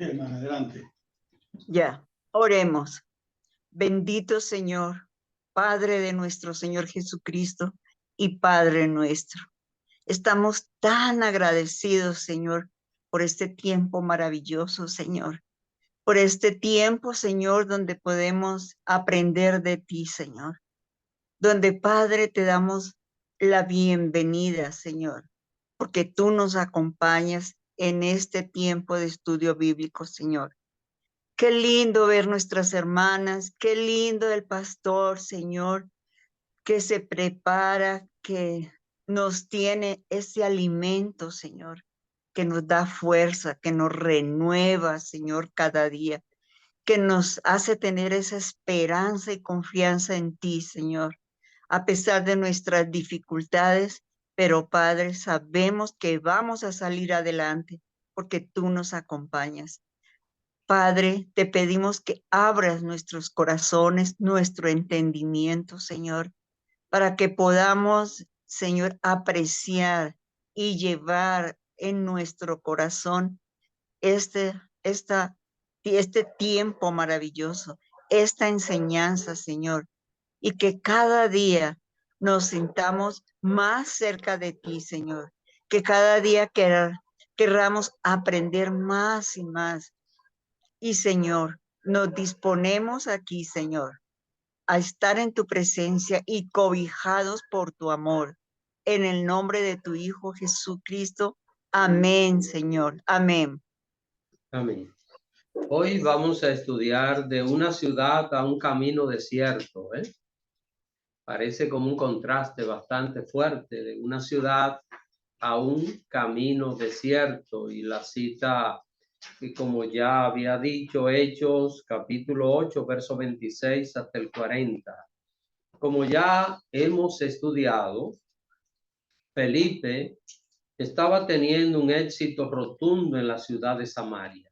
Hermano, adelante. Ya, oremos. Bendito Señor, Padre de nuestro Señor Jesucristo y Padre nuestro. Estamos tan agradecidos, Señor, por este tiempo maravilloso, Señor. Por este tiempo, Señor, donde podemos aprender de ti, Señor. Donde, Padre, te damos la bienvenida, Señor, porque tú nos acompañas en este tiempo de estudio bíblico, Señor. Qué lindo ver nuestras hermanas, qué lindo el pastor, Señor, que se prepara, que nos tiene ese alimento, Señor, que nos da fuerza, que nos renueva, Señor, cada día, que nos hace tener esa esperanza y confianza en ti, Señor, a pesar de nuestras dificultades, pero Padre, sabemos que vamos a salir adelante porque tú nos acompañas. Padre, te pedimos que abras nuestros corazones, nuestro entendimiento, Señor, para que podamos, Señor, apreciar y llevar en nuestro corazón este, esta, este tiempo maravilloso, esta enseñanza, Señor, y que cada día nos sintamos más cerca de ti, Señor, que cada día querramos aprender más y más. Y Señor, nos disponemos aquí, Señor, a estar en tu presencia y cobijados por tu amor. En el nombre de tu Hijo Jesucristo. Amén, Señor. Amén. Amén. Hoy vamos a estudiar de una ciudad a un camino desierto, ¿eh? Parece como un contraste bastante fuerte de una ciudad a un camino desierto. Y la cita, que como ya había dicho, Hechos capítulo 8, verso 26 hasta el 40. Como ya hemos estudiado, Felipe estaba teniendo un éxito rotundo en la ciudad de Samaria.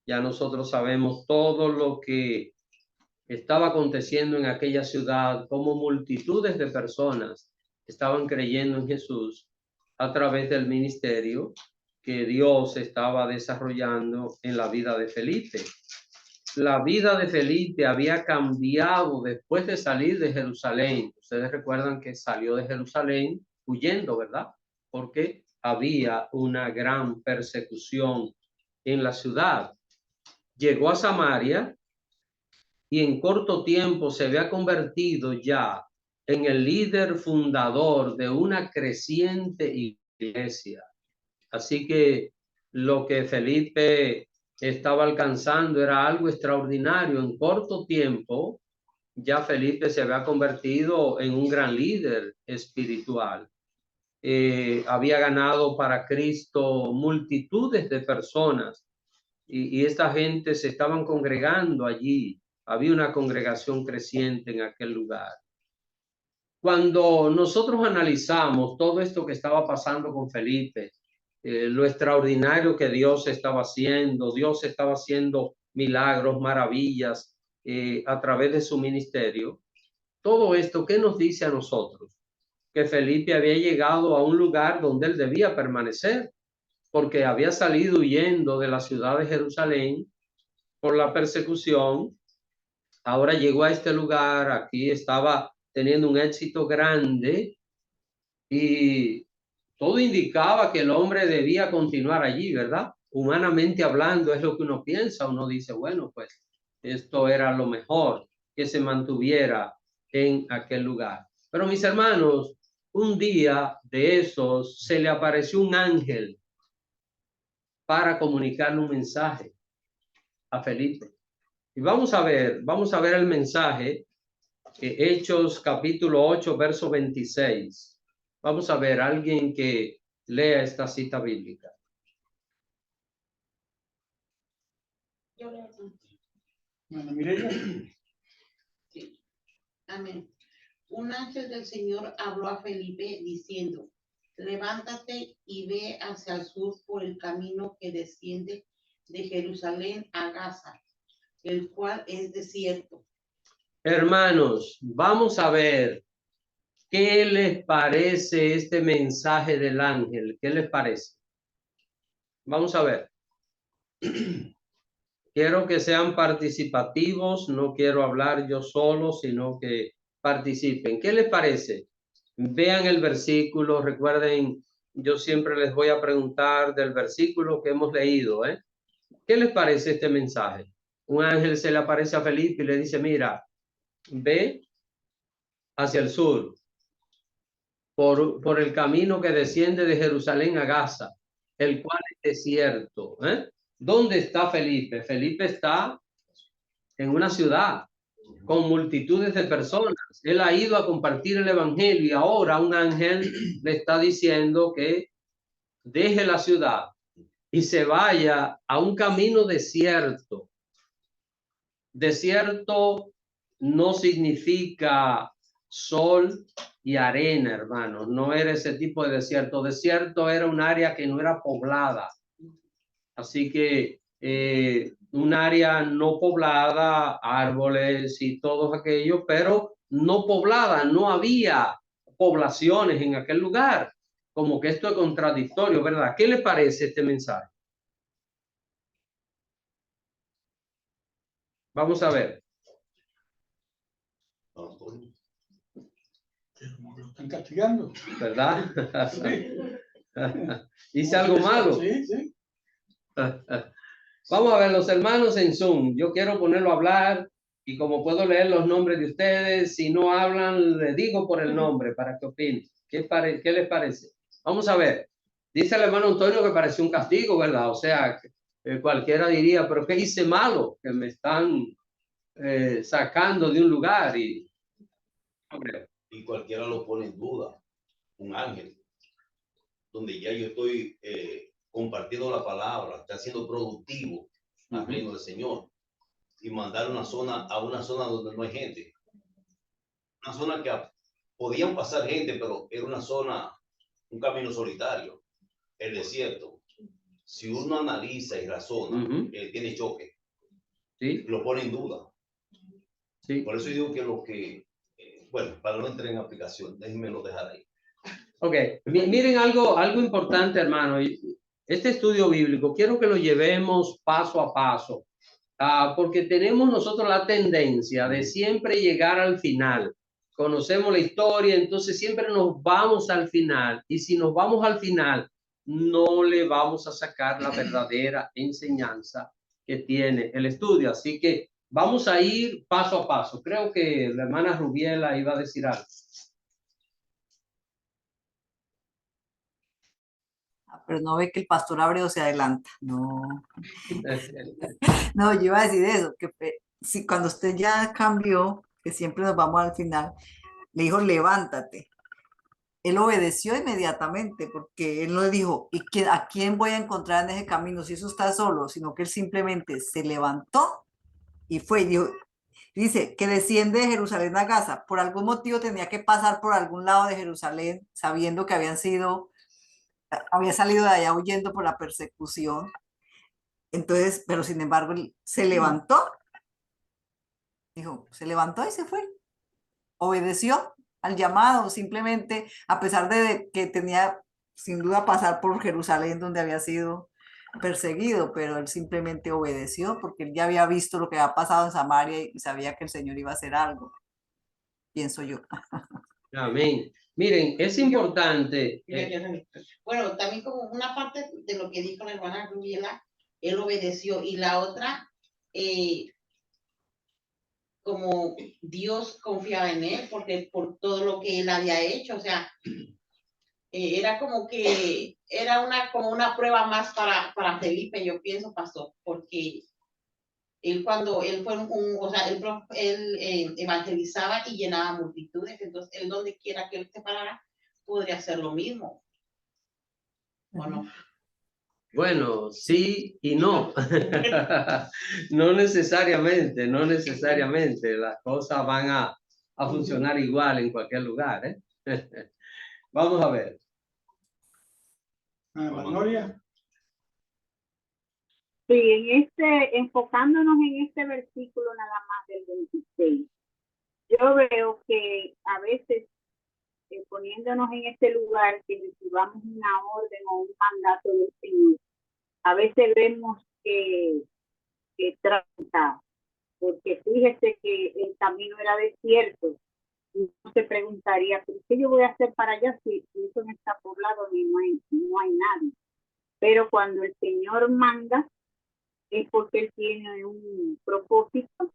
Ya nosotros sabemos todo lo que estaba aconteciendo en aquella ciudad, como multitudes de personas estaban creyendo en Jesús a través del ministerio que Dios estaba desarrollando en la vida de Felipe. La vida de Felipe había cambiado después de salir de Jerusalén. Ustedes recuerdan que salió de Jerusalén huyendo, ¿verdad? Porque había una gran persecución en la ciudad. Llegó a Samaria y en corto tiempo se había convertido ya en el líder fundador de una creciente iglesia. Así que lo que Felipe estaba alcanzando era algo extraordinario. En corto tiempo ya Felipe se había convertido en un gran líder espiritual. Había ganado para Cristo multitudes de personas y esta gente se estaban congregando allí. Había una congregación creciente en aquel lugar. Cuando nosotros analizamos todo esto que estaba pasando con Felipe, lo extraordinario que Dios estaba haciendo milagros, maravillas a través de su ministerio. Todo esto, ¿qué nos dice a nosotros? Que Felipe había llegado a un lugar donde él debía permanecer, porque había salido huyendo de la ciudad de Jerusalén por la persecución. Ahora llegó a este lugar, aquí estaba teniendo un éxito grande y todo indicaba que el hombre debía continuar allí, ¿verdad? Humanamente hablando es lo que uno piensa, uno dice, bueno, pues esto era lo mejor, que se mantuviera en aquel lugar. Pero mis hermanos, un día de esos se le apareció un ángel para comunicarle un mensaje a Felipe. Y vamos a ver el mensaje, Hechos capítulo 8, verso 26. Vamos a ver, alguien que lea esta cita bíblica. Yo leo. Bueno, Mireya. Sí. Amén. Un ángel del Señor habló a Felipe diciendo, levántate y ve hacia el sur por el camino que desciende de Jerusalén a Gaza, el cual es desierto. Hermanos, vamos a ver qué les parece este mensaje del ángel. ¿Qué les parece? Vamos a ver. Quiero que sean participativos, no quiero hablar yo solo, sino que participen. ¿Qué les parece? Vean el versículo, recuerden, yo siempre les voy a preguntar del versículo que hemos leído, ¿eh? ¿Qué les parece este mensaje? Un ángel se le aparece a Felipe y le dice, mira, ve hacia el sur, por el camino que desciende de Jerusalén a Gaza, el cual es desierto. ¿Eh? ¿Dónde está Felipe? Felipe está en una ciudad con multitudes de personas. Él ha ido a compartir el evangelio y ahora un ángel le está diciendo que deje la ciudad y se vaya a un camino desierto. Desierto no significa sol y arena, hermano. No era ese tipo de desierto. Desierto era un área que no era poblada. Así que un área no poblada, árboles y todo aquello, pero no poblada, no había poblaciones en aquel lugar. Como que esto es contradictorio, ¿verdad? ¿Qué le parece este mensaje? Vamos a ver. Lo están castigando. ¿Verdad? Sí. ¿Hice algo malo? Sí, sí. Vamos a ver, los hermanos en Zoom. Yo quiero ponerlo a hablar y como puedo leer los nombres de ustedes, si no hablan, les digo por el nombre para que opinen. ¿Qué les parece? Vamos a ver. Dice el hermano Antonio que pareció un castigo, ¿verdad? O sea, cualquiera diría, pero ¿qué hice malo? Que me están sacando de un lugar y... Y cualquiera lo pone en duda. Un ángel, donde ya yo estoy compartiendo la palabra, está siendo productivo al reino del Señor, y mandar a una zona donde no hay gente, una zona que podían pasar gente, pero era una zona, un camino solitario, el desierto. Si uno analiza y razona, tiene choque, ¿Sí? lo pone en duda. Sí. Por eso digo que lo que, bueno, para no entrar en aplicación, déjenmelo dejar ahí. Ok, miren algo importante, hermano. Este estudio bíblico, quiero que lo llevemos paso a paso, porque tenemos nosotros la tendencia de siempre llegar al final. Conocemos la historia, entonces siempre nos vamos al final. Y si nos vamos al final, no le vamos a sacar la verdadera enseñanza que tiene el estudio. Así que vamos a ir paso a paso. Creo que la hermana Rubiela iba a decir algo. Pero no ve que el pastor Abreu se adelanta. No. No, yo iba a decir eso, que si cuando usted ya cambió, que siempre nos vamos al final, le dijo, levántate. Él obedeció inmediatamente, porque él no le dijo, ¿y a quién voy a encontrar en ese camino si eso está solo? Sino que él simplemente se levantó y fue y dijo, dice, que desciende de Jerusalén a Gaza. Por algún motivo tenía que pasar por algún lado de Jerusalén, sabiendo que había salido de allá huyendo por la persecución. Entonces, pero sin embargo, él se levantó, dijo, se levantó y se fue. Obedeció al llamado, simplemente, a pesar de que tenía sin duda pasar por Jerusalén, donde había sido perseguido, pero él simplemente obedeció porque él ya había visto lo que había pasado en Samaria y sabía que el Señor iba a hacer algo, pienso yo. Amén. Miren, es importante. Bueno, también como una parte de lo que dijo la hermana Rubiela, él obedeció, y la otra, como Dios confiaba en él, porque por todo lo que él había hecho, o sea, era como que era como una prueba más para Felipe, yo pienso, pastor, porque él cuando él fue o sea, él evangelizaba y llenaba multitudes, entonces él donde quiera que él se parara, podría hacer lo mismo. Bueno. Bueno, sí y no. No necesariamente, no necesariamente. Las cosas van a funcionar igual en cualquier lugar, ¿eh? Vamos a ver. Magnolia. Sí, enfocándonos en este versículo nada más del 26, yo veo que a veces poniéndonos en este lugar que recibamos una orden o un mandato del Señor, a veces vemos que transitar. Porque fíjese que el camino era desierto. Y uno se preguntaría, ¿pero qué yo voy a hacer para allá si eso no está poblado ni no hay nadie? Pero cuando el Señor manda, es porque Él tiene un propósito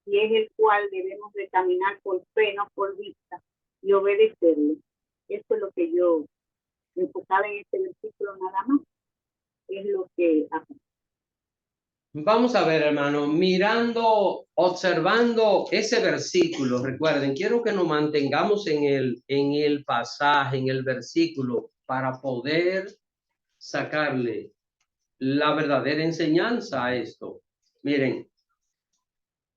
y es el cual debemos de caminar por fe, no por vista, y obedecerle. Eso es lo que yo enfocaba en este versículo nada más. Es lo que Vamos a ver, hermano, mirando, observando ese versículo, recuerden, quiero que nos mantengamos en el pasaje, en el versículo, para poder sacarle la verdadera enseñanza a esto. Miren,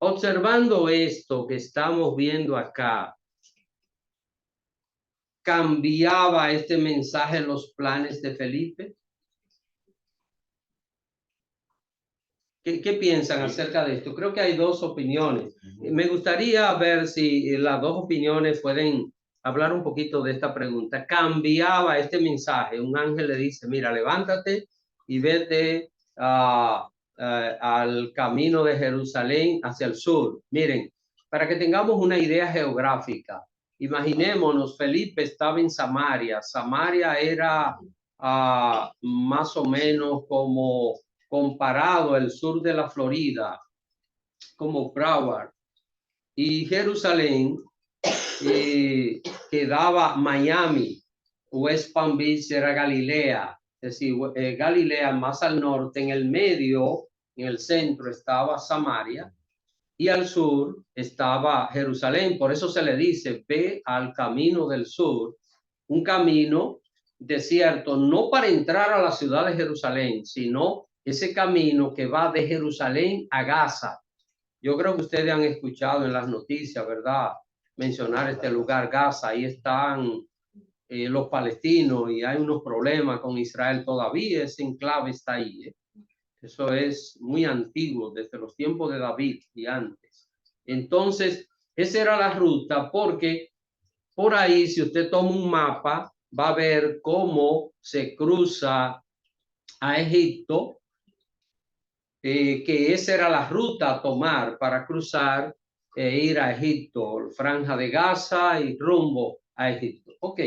observando esto que estamos viendo acá, ¿cambiaba este mensaje los planes de Felipe? ¿Qué piensan acerca de esto? Creo que hay dos opiniones. Me gustaría ver si las dos opiniones pueden hablar un poquito de esta pregunta. ¿Cambiaba este mensaje? Un ángel le dice, mira, levántate y vete al camino de Jerusalén hacia el sur. Miren, para que tengamos una idea geográfica, imaginémonos, Felipe estaba en Samaria. Samaria era más o menos como comparado el sur de la Florida, como Broward, y Jerusalén quedaba Miami, West Palm Beach era Galilea, es decir, Galilea más al norte, en el medio, en el centro estaba Samaria, y al sur estaba Jerusalén. Por eso se le dice, ve al camino del sur, un camino desierto, no para entrar a la ciudad de Jerusalén, sino ese camino que va de Jerusalén a Gaza. Yo creo que ustedes han escuchado en las noticias, ¿verdad? Mencionar este lugar, Gaza. Ahí están los palestinos y hay unos problemas con Israel todavía. Ese enclave está ahí. Eso es muy antiguo, desde los tiempos de David y antes. Entonces, esa era la ruta, porque por ahí, si usted toma un mapa, va a ver cómo se cruza a Egipto, que esa era la ruta a tomar para cruzar e ir a Egipto, Franja de Gaza y rumbo a Egipto. Ok,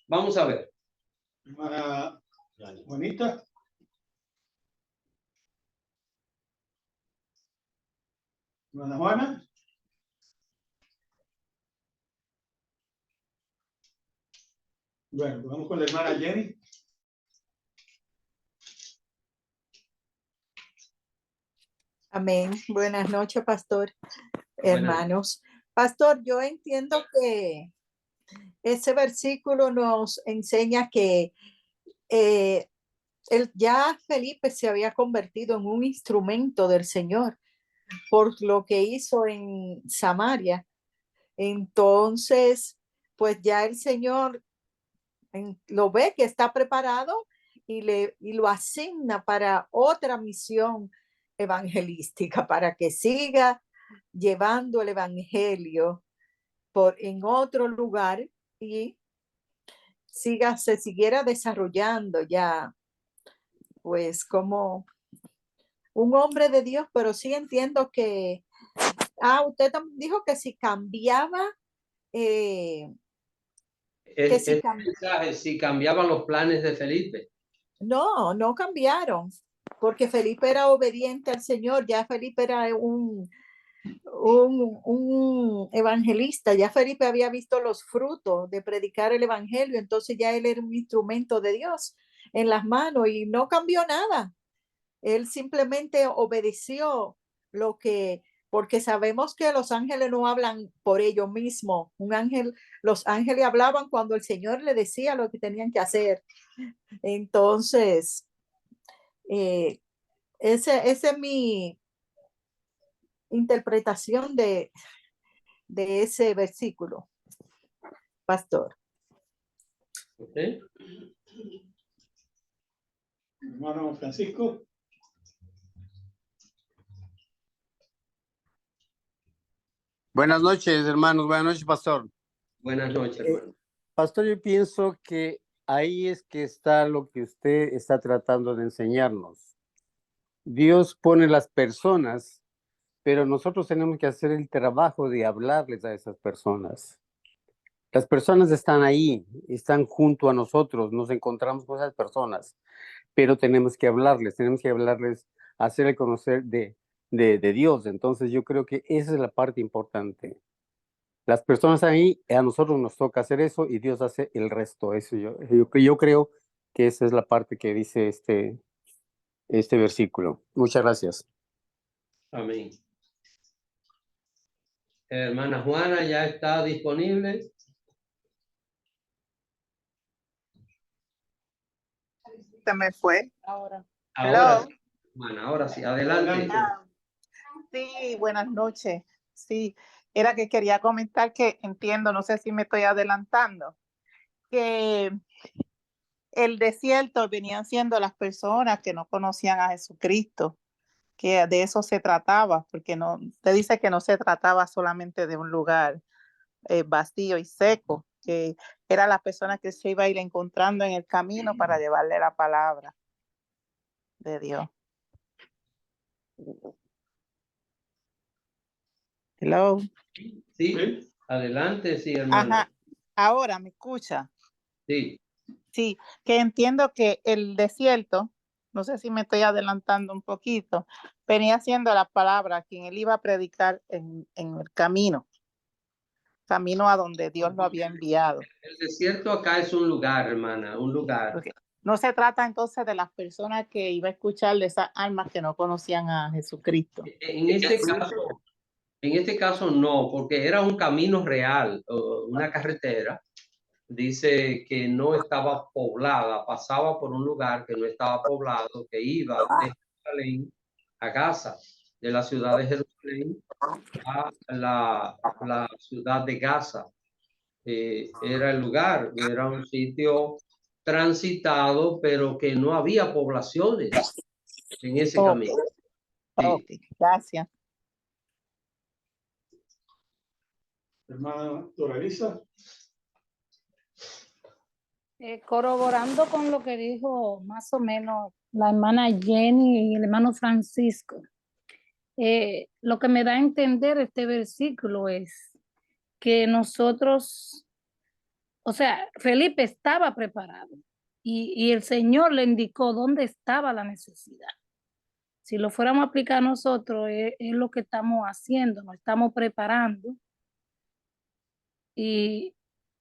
vamos a ver. Hermana Juanita. Hermana Juana. Bueno, vamos con la hermana Jenny. Amén. Buenas noches, pastor, hermanos. Pastor, yo entiendo que ese versículo nos enseña que ya Felipe se había convertido en un instrumento del Señor por lo que hizo en Samaria. Entonces, pues ya el Señor lo ve que está preparado y lo asigna para otra misión evangelística, para que siga llevando el evangelio en otro lugar y se siguiera desarrollando ya, pues como un hombre de Dios. Pero sí entiendo que, usted dijo que si cambiaba, si cambiaban los planes de Felipe. No cambiaron, porque Felipe era obediente al Señor. Ya Felipe era un evangelista. Ya Felipe había visto los frutos de predicar el evangelio. Entonces ya él era un instrumento de Dios en las manos y no cambió nada. Él simplemente obedeció porque sabemos que los ángeles no hablan por ellos mismos. Los ángeles hablaban cuando el Señor le decía lo que tenían que hacer. Entonces, esa es mi interpretación de ese versículo, pastor. Okay. Hermano Francisco. Buenas noches, hermanos. Buenas noches, pastor. Buenas noches, hermano. Pastor, yo pienso que ahí es que está lo que usted está tratando de enseñarnos. Dios pone las personas, pero nosotros tenemos que hacer el trabajo de hablarles a esas personas. Las personas están ahí, están junto a nosotros, nos encontramos con esas personas, pero tenemos que hablarles, hacerle conocer de Dios. Entonces yo creo que esa es la parte importante. Las personas ahí, a nosotros nos toca hacer eso y Dios hace el resto. Eso yo creo que esa es la parte que dice este versículo. Muchas gracias. Amén. Hermana Juana, ¿ya está disponible? Se me fue ahora. Ahora Hello. sí, hermana, ahora sí, adelante. Sí, buenas noches. Sí, era que quería comentar que entiendo, no sé si me estoy adelantando, que el desierto venían siendo las personas que no conocían a Jesucristo, que de eso se trataba, porque no, te dice que no se trataba solamente de un lugar vacío y seco, que era la persona que se iba a ir encontrando en el camino para llevarle la palabra de Dios. Hello. Sí, adelante, sí, hermano. Ajá, ahora me escucha. Sí. Sí, que entiendo que el desierto, no sé si me estoy adelantando un poquito, venía siendo la palabra quien él iba a predicar en el camino a donde Dios lo había enviado. El desierto acá es un lugar, hermana, un lugar. Porque no se trata entonces de las personas que iba a escuchar de esas almas que no conocían a Jesucristo. En este caso no, porque era un camino real, una carretera. Dice que no estaba poblada, pasaba por un lugar que no estaba poblado, que iba de Jerusalén a Gaza, de la ciudad de Jerusalén a la ciudad de Gaza. Era el lugar, era un sitio transitado, pero que no había poblaciones en ese camino. Sí. Ok, gracias. Hermana Doralisa. Corroborando con lo que dijo más o menos la hermana Jenny y el hermano Francisco, lo que me da a entender este versículo es que nosotros, o sea, Felipe estaba preparado y el Señor le indicó dónde estaba la necesidad. Si lo fuéramos a aplicar nosotros, es lo que estamos haciendo, nos estamos preparando. Y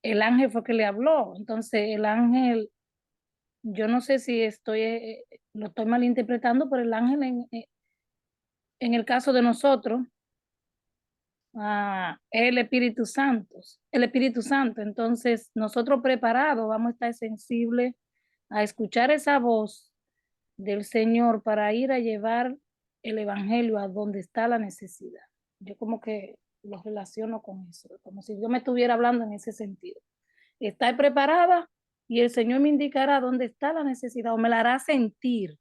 el ángel fue que le habló. Entonces el ángel, yo no sé si lo estoy malinterpretando, pero el ángel en el caso de nosotros es el Espíritu Santo. Entonces nosotros preparados vamos a estar sensibles a escuchar esa voz del Señor para ir a llevar el evangelio a donde está la necesidad. Yo como que lo relaciono con eso, como si yo me estuviera hablando en ese sentido. Estar preparada y el Señor me indicará dónde está la necesidad o me la hará sentir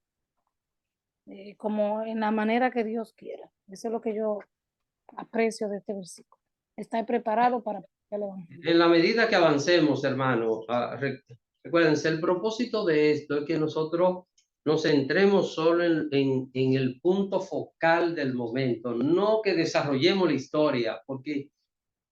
como en la manera que Dios quiera. Eso es lo que yo aprecio de este versículo. Estar preparado para el evangelio. En la medida que avancemos, hermano, recuérdense, el propósito de esto es que nosotros nos centremos solo en el punto focal del momento, no que desarrollemos la historia, porque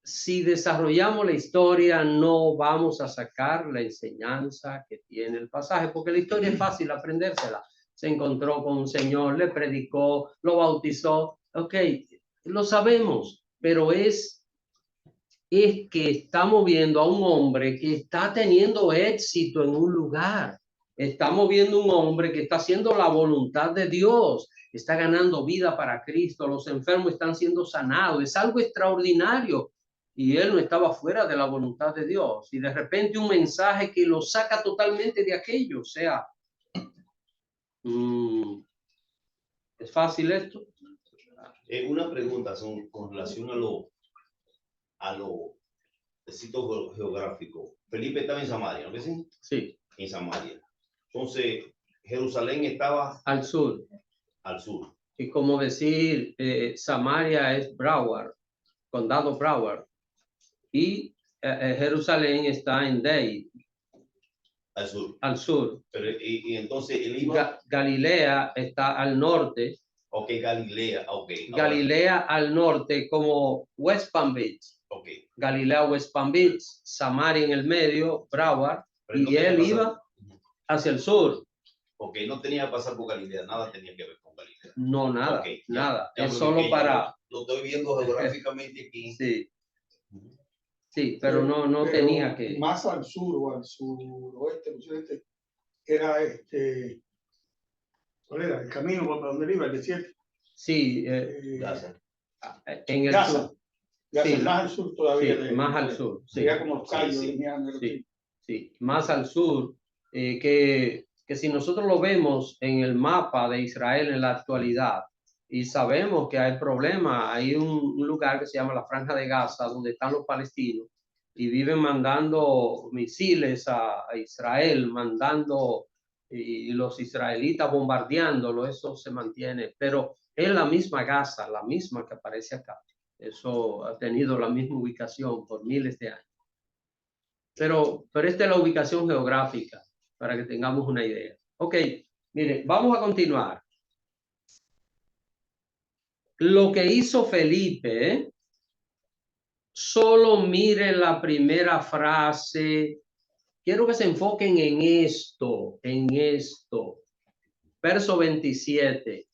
si desarrollamos la historia no vamos a sacar la enseñanza que tiene el pasaje, porque la historia es fácil aprendérsela. Se encontró con un señor, le predicó, lo bautizó, ok, lo sabemos, pero es que estamos viendo a un hombre que está teniendo éxito en un lugar. Estamos viendo un hombre que está haciendo la voluntad de Dios, está ganando vida para Cristo, los enfermos están siendo sanados, es algo extraordinario. Y él no estaba fuera de la voluntad de Dios. Y de repente un mensaje que lo saca totalmente de aquello. O sea, ¿es fácil esto? Una pregunta con relación a los sitios geográficos. Felipe estaba en Samaria, ¿no? ¿Sí? Sí. En Samaria. Entonces, Jerusalén estaba al sur. Al sur. Y como decir, Samaria es Broward, condado Broward. Y Jerusalén está en Dade. Al sur. Al sur. Pero, y entonces él iba. Galilea está al norte. Ok, Galilea, ok. Galilea al norte, como West Palm Beach. Ok. Galilea, West Palm Beach, Samaria en el medio, Broward, y él iba hacia el sur. Ok, no tenía que pasar por Galilea, nada tenía que ver con Galilea. No, nada, Okay, nada. ya Es solo para... Lo estoy viendo geográficamente aquí. Sí. Sí, pero no Pero tenía que... más al sur o al suroeste, era ¿cuál era? El camino para donde iba, el desierto. Sí, Gaza. en el Gaza. sur. Gaza, Sí. más al sur todavía. Sí, más al sur. Sí. Sería como los callos. Sí, sí, más al sur, que si nosotros lo vemos en el mapa de Israel en la actualidad, y sabemos que hay problemas, hay un lugar que se llama la Franja de Gaza, donde están los palestinos, y viven mandando misiles a Israel, mandando, y los israelitas bombardeándolo, eso se mantiene, pero es la misma Gaza, la misma que aparece acá. Eso ha tenido la misma ubicación por miles de años. Pero esta es la ubicación geográfica, para que tengamos una idea. Ok, mire, vamos a continuar. Lo que hizo Felipe, solo mire la primera frase. Quiero que se enfoquen en esto. Verso 27.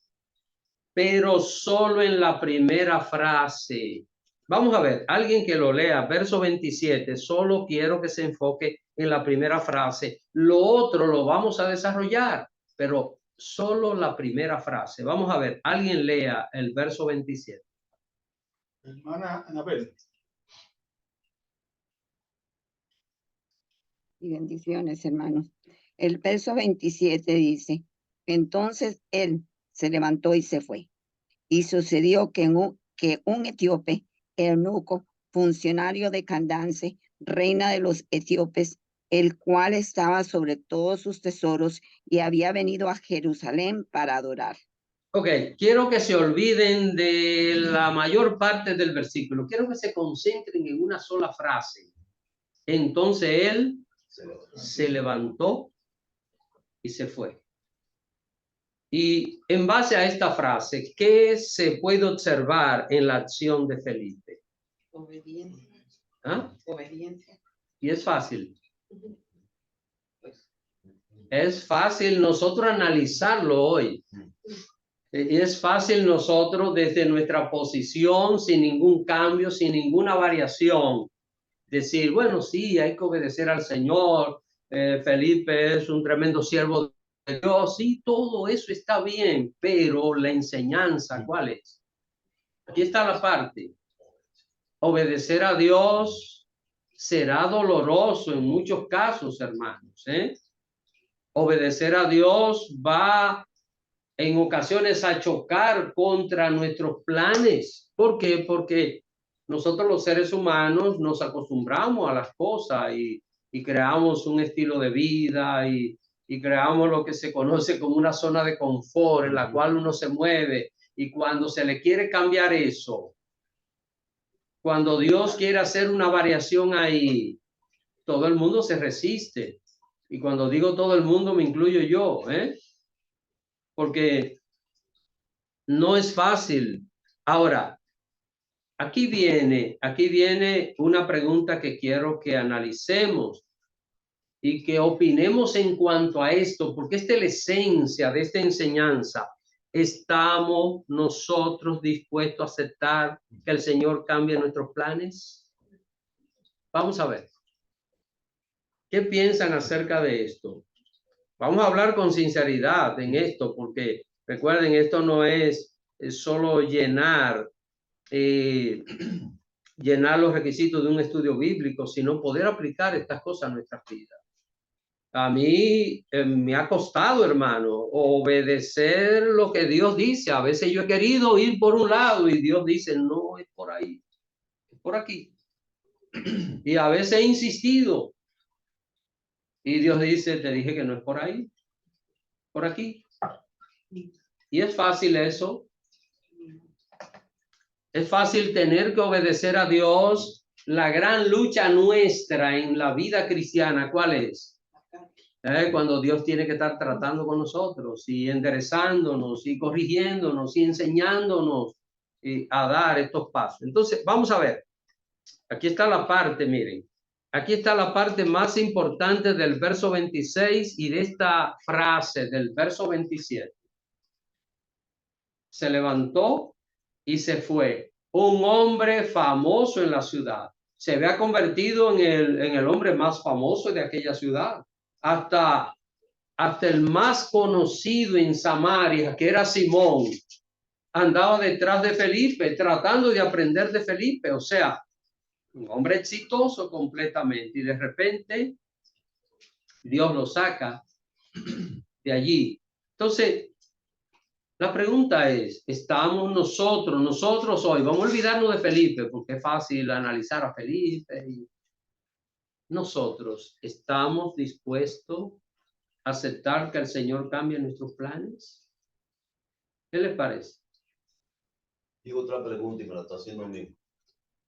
Pero solo en la primera frase. Vamos a ver, alguien que lo lea, verso 27, solo quiero que se enfoque en la primera frase. Lo otro lo vamos a desarrollar, pero solo la primera frase. Vamos a ver, alguien lea el verso 27. Hermana Anabel. Y bendiciones, hermanos. El verso 27 dice, entonces él se levantó y se fue. Y sucedió que un etíope, eunuco, funcionario de Candace, reina de los etíopes, el cual estaba sobre todos sus tesoros y había venido a Jerusalén para adorar. Ok, quiero que se olviden de la mayor parte del versículo. Quiero que se concentren en una sola frase. Entonces él se levantó y se fue. Y en base a esta frase, ¿qué se puede observar en la acción de Felipe? Obediencia. ¿Ah? Obediencia. Y es fácil. Es fácil nosotros analizarlo hoy. Y es fácil nosotros desde nuestra posición, sin ningún cambio, sin ninguna variación, decir, bueno, sí, hay que obedecer al Señor. Felipe es un tremendo siervo de Dios. Sí, todo eso está bien, pero la enseñanza, ¿cuál es? Aquí está la parte. Obedecer a Dios será doloroso en muchos casos, hermanos. Obedecer a Dios va en ocasiones a chocar contra nuestros planes. ¿Por qué? Porque nosotros los seres humanos nos acostumbramos a las cosas y creamos un estilo de vida y creamos lo que se conoce como una zona de confort en la cual uno se mueve, y cuando se le quiere cambiar eso, cuando Dios quiere hacer una variación ahí, todo el mundo se resiste. Y cuando digo todo el mundo me incluyo yo, porque no es fácil. Ahora, aquí viene una pregunta que quiero que analicemos y que opinemos en cuanto a esto, porque esta es la esencia de esta enseñanza. ¿Estamos nosotros dispuestos a aceptar que el Señor cambie nuestros planes? Vamos a ver. ¿Qué piensan acerca de esto? Vamos a hablar con sinceridad en esto, porque recuerden, esto no es solo llenar los requisitos de un estudio bíblico, sino poder aplicar estas cosas a nuestras vidas. A mí me ha costado, hermano, obedecer lo que Dios dice. A veces yo he querido ir por un lado y Dios dice, no, es por ahí, es por aquí. Y a veces he insistido y Dios dice, te dije que no es por ahí, por aquí. Y es fácil eso. Es fácil tener que obedecer a Dios. La gran lucha nuestra en la vida cristiana, ¿cuál es? Cuando Dios tiene que estar tratando con nosotros y enderezándonos y corrigiéndonos y enseñándonos a dar estos pasos. Entonces, vamos a ver. Aquí está la parte, miren. Aquí está la parte más importante del verso 26 y de esta frase del verso 27. Se levantó y se fue. Un hombre famoso en la ciudad. Se había convertido en el hombre más famoso de aquella ciudad. Hasta el más conocido en Samaria, que era Simón, andaba detrás de Felipe, tratando de aprender de Felipe. O sea, un hombre exitoso completamente. Y de repente, Dios lo saca de allí. Entonces, la pregunta es, ¿estamos nosotros hoy? Vamos a olvidarnos de Felipe, porque es fácil analizar a Felipe. Nosotros, ¿estamos dispuestos a aceptar que el Señor cambie nuestros planes? ¿Qué les parece? Digo otra pregunta y me la está haciendo a mí.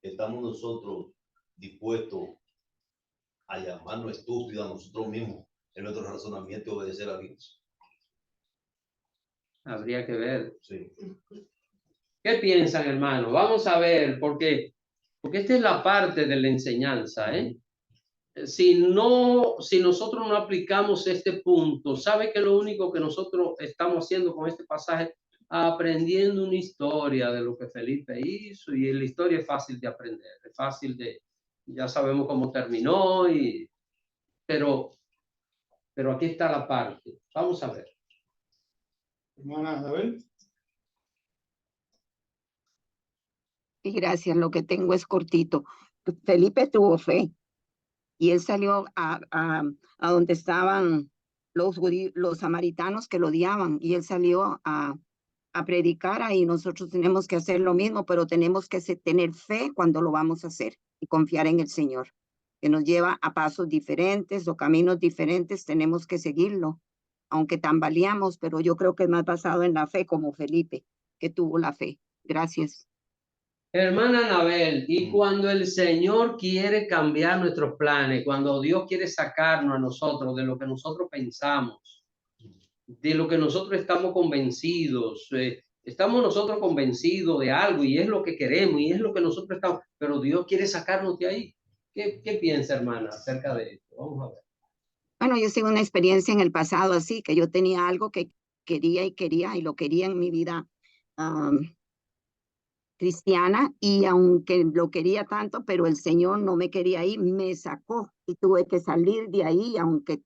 ¿Estamos nosotros dispuestos a llamarnos estúpidos a nosotros mismos en nuestro razonamiento y obedecer a Dios? Habría que ver. Sí. ¿Qué piensan, hermano? Vamos a ver, porque esta es la parte de la enseñanza, ¿eh? Si nosotros no aplicamos este punto, ¿sabe que lo único que nosotros estamos haciendo con este pasaje? Aprendiendo una historia de lo que Felipe hizo, y la historia es fácil de aprender, es fácil de, ya sabemos cómo terminó, pero aquí está la parte. Vamos a ver. Hermana Isabel. Y gracias, lo que tengo es cortito. Felipe tuvo fe y él salió a donde estaban los samaritanos que lo odiaban, y él salió a predicar ahí. Nosotros tenemos que hacer lo mismo, pero tenemos que tener fe cuando lo vamos a hacer y confiar en el Señor, que nos lleva a pasos diferentes o caminos diferentes. Tenemos que seguirlo, aunque tambaleamos, pero yo creo que es más basado en la fe, como Felipe, que tuvo la fe. Gracias. Hermana Anabel, y cuando el Señor quiere cambiar nuestros planes, cuando Dios quiere sacarnos a nosotros de lo que nosotros pensamos, de lo que nosotros estamos convencidos, estamos nosotros convencidos de algo y es lo que queremos y es lo que nosotros estamos, pero Dios quiere sacarnos de ahí. ¿Qué piensa, hermana, acerca de esto? Vamos a ver. Bueno, yo tengo una experiencia en el pasado así, que yo tenía algo que quería y lo quería en mi vida cristiana, y aunque lo quería tanto, pero el Señor no me quería ir, me sacó y tuve que salir de ahí, aunque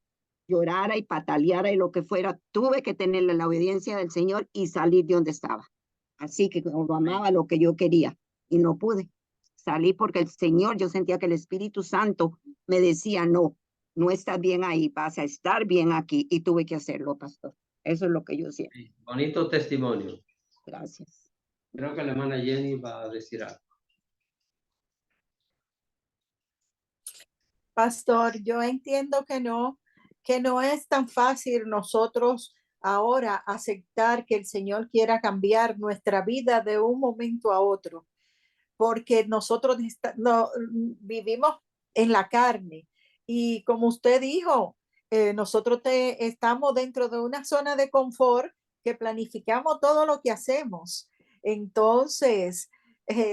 llorara y pataleara y lo que fuera, tuve que tener la obediencia del Señor y salir de donde estaba. Así que lo amaba, lo que yo quería, y no pude. Salí porque el Señor, yo sentía que el Espíritu Santo me decía, no estás bien ahí, vas a estar bien aquí, y tuve que hacerlo, pastor. Eso es lo que yo siento. Bonito testimonio. Gracias. Creo que la hermana Jenny va a decir algo. Pastor, yo entiendo que no es tan fácil nosotros ahora aceptar que el Señor quiera cambiar nuestra vida de un momento a otro, porque nosotros vivimos en la carne, y como usted dijo, nosotros estamos dentro de una zona de confort que planificamos todo lo que hacemos. Entonces,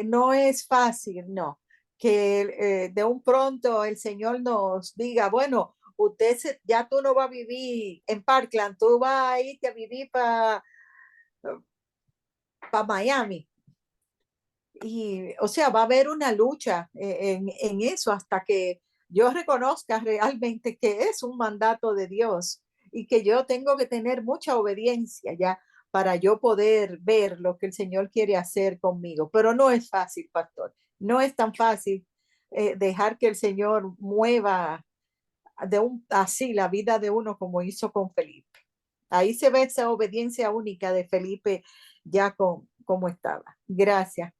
no es fácil, no, que de un pronto el Señor nos diga, bueno, ya tú no vas a vivir en Parkland, tú vas a irte a vivir para Miami. Y, o sea, va a haber una lucha en eso hasta que yo reconozca realmente que es un mandato de Dios y que yo tengo que tener mucha obediencia ya para yo poder ver lo que el Señor quiere hacer conmigo. Pero no es fácil, pastor. No es tan fácil dejar que el Señor mueva así la vida de uno como hizo con Felipe. Ahí se ve esa obediencia única de Felipe ya como estaba. Gracias.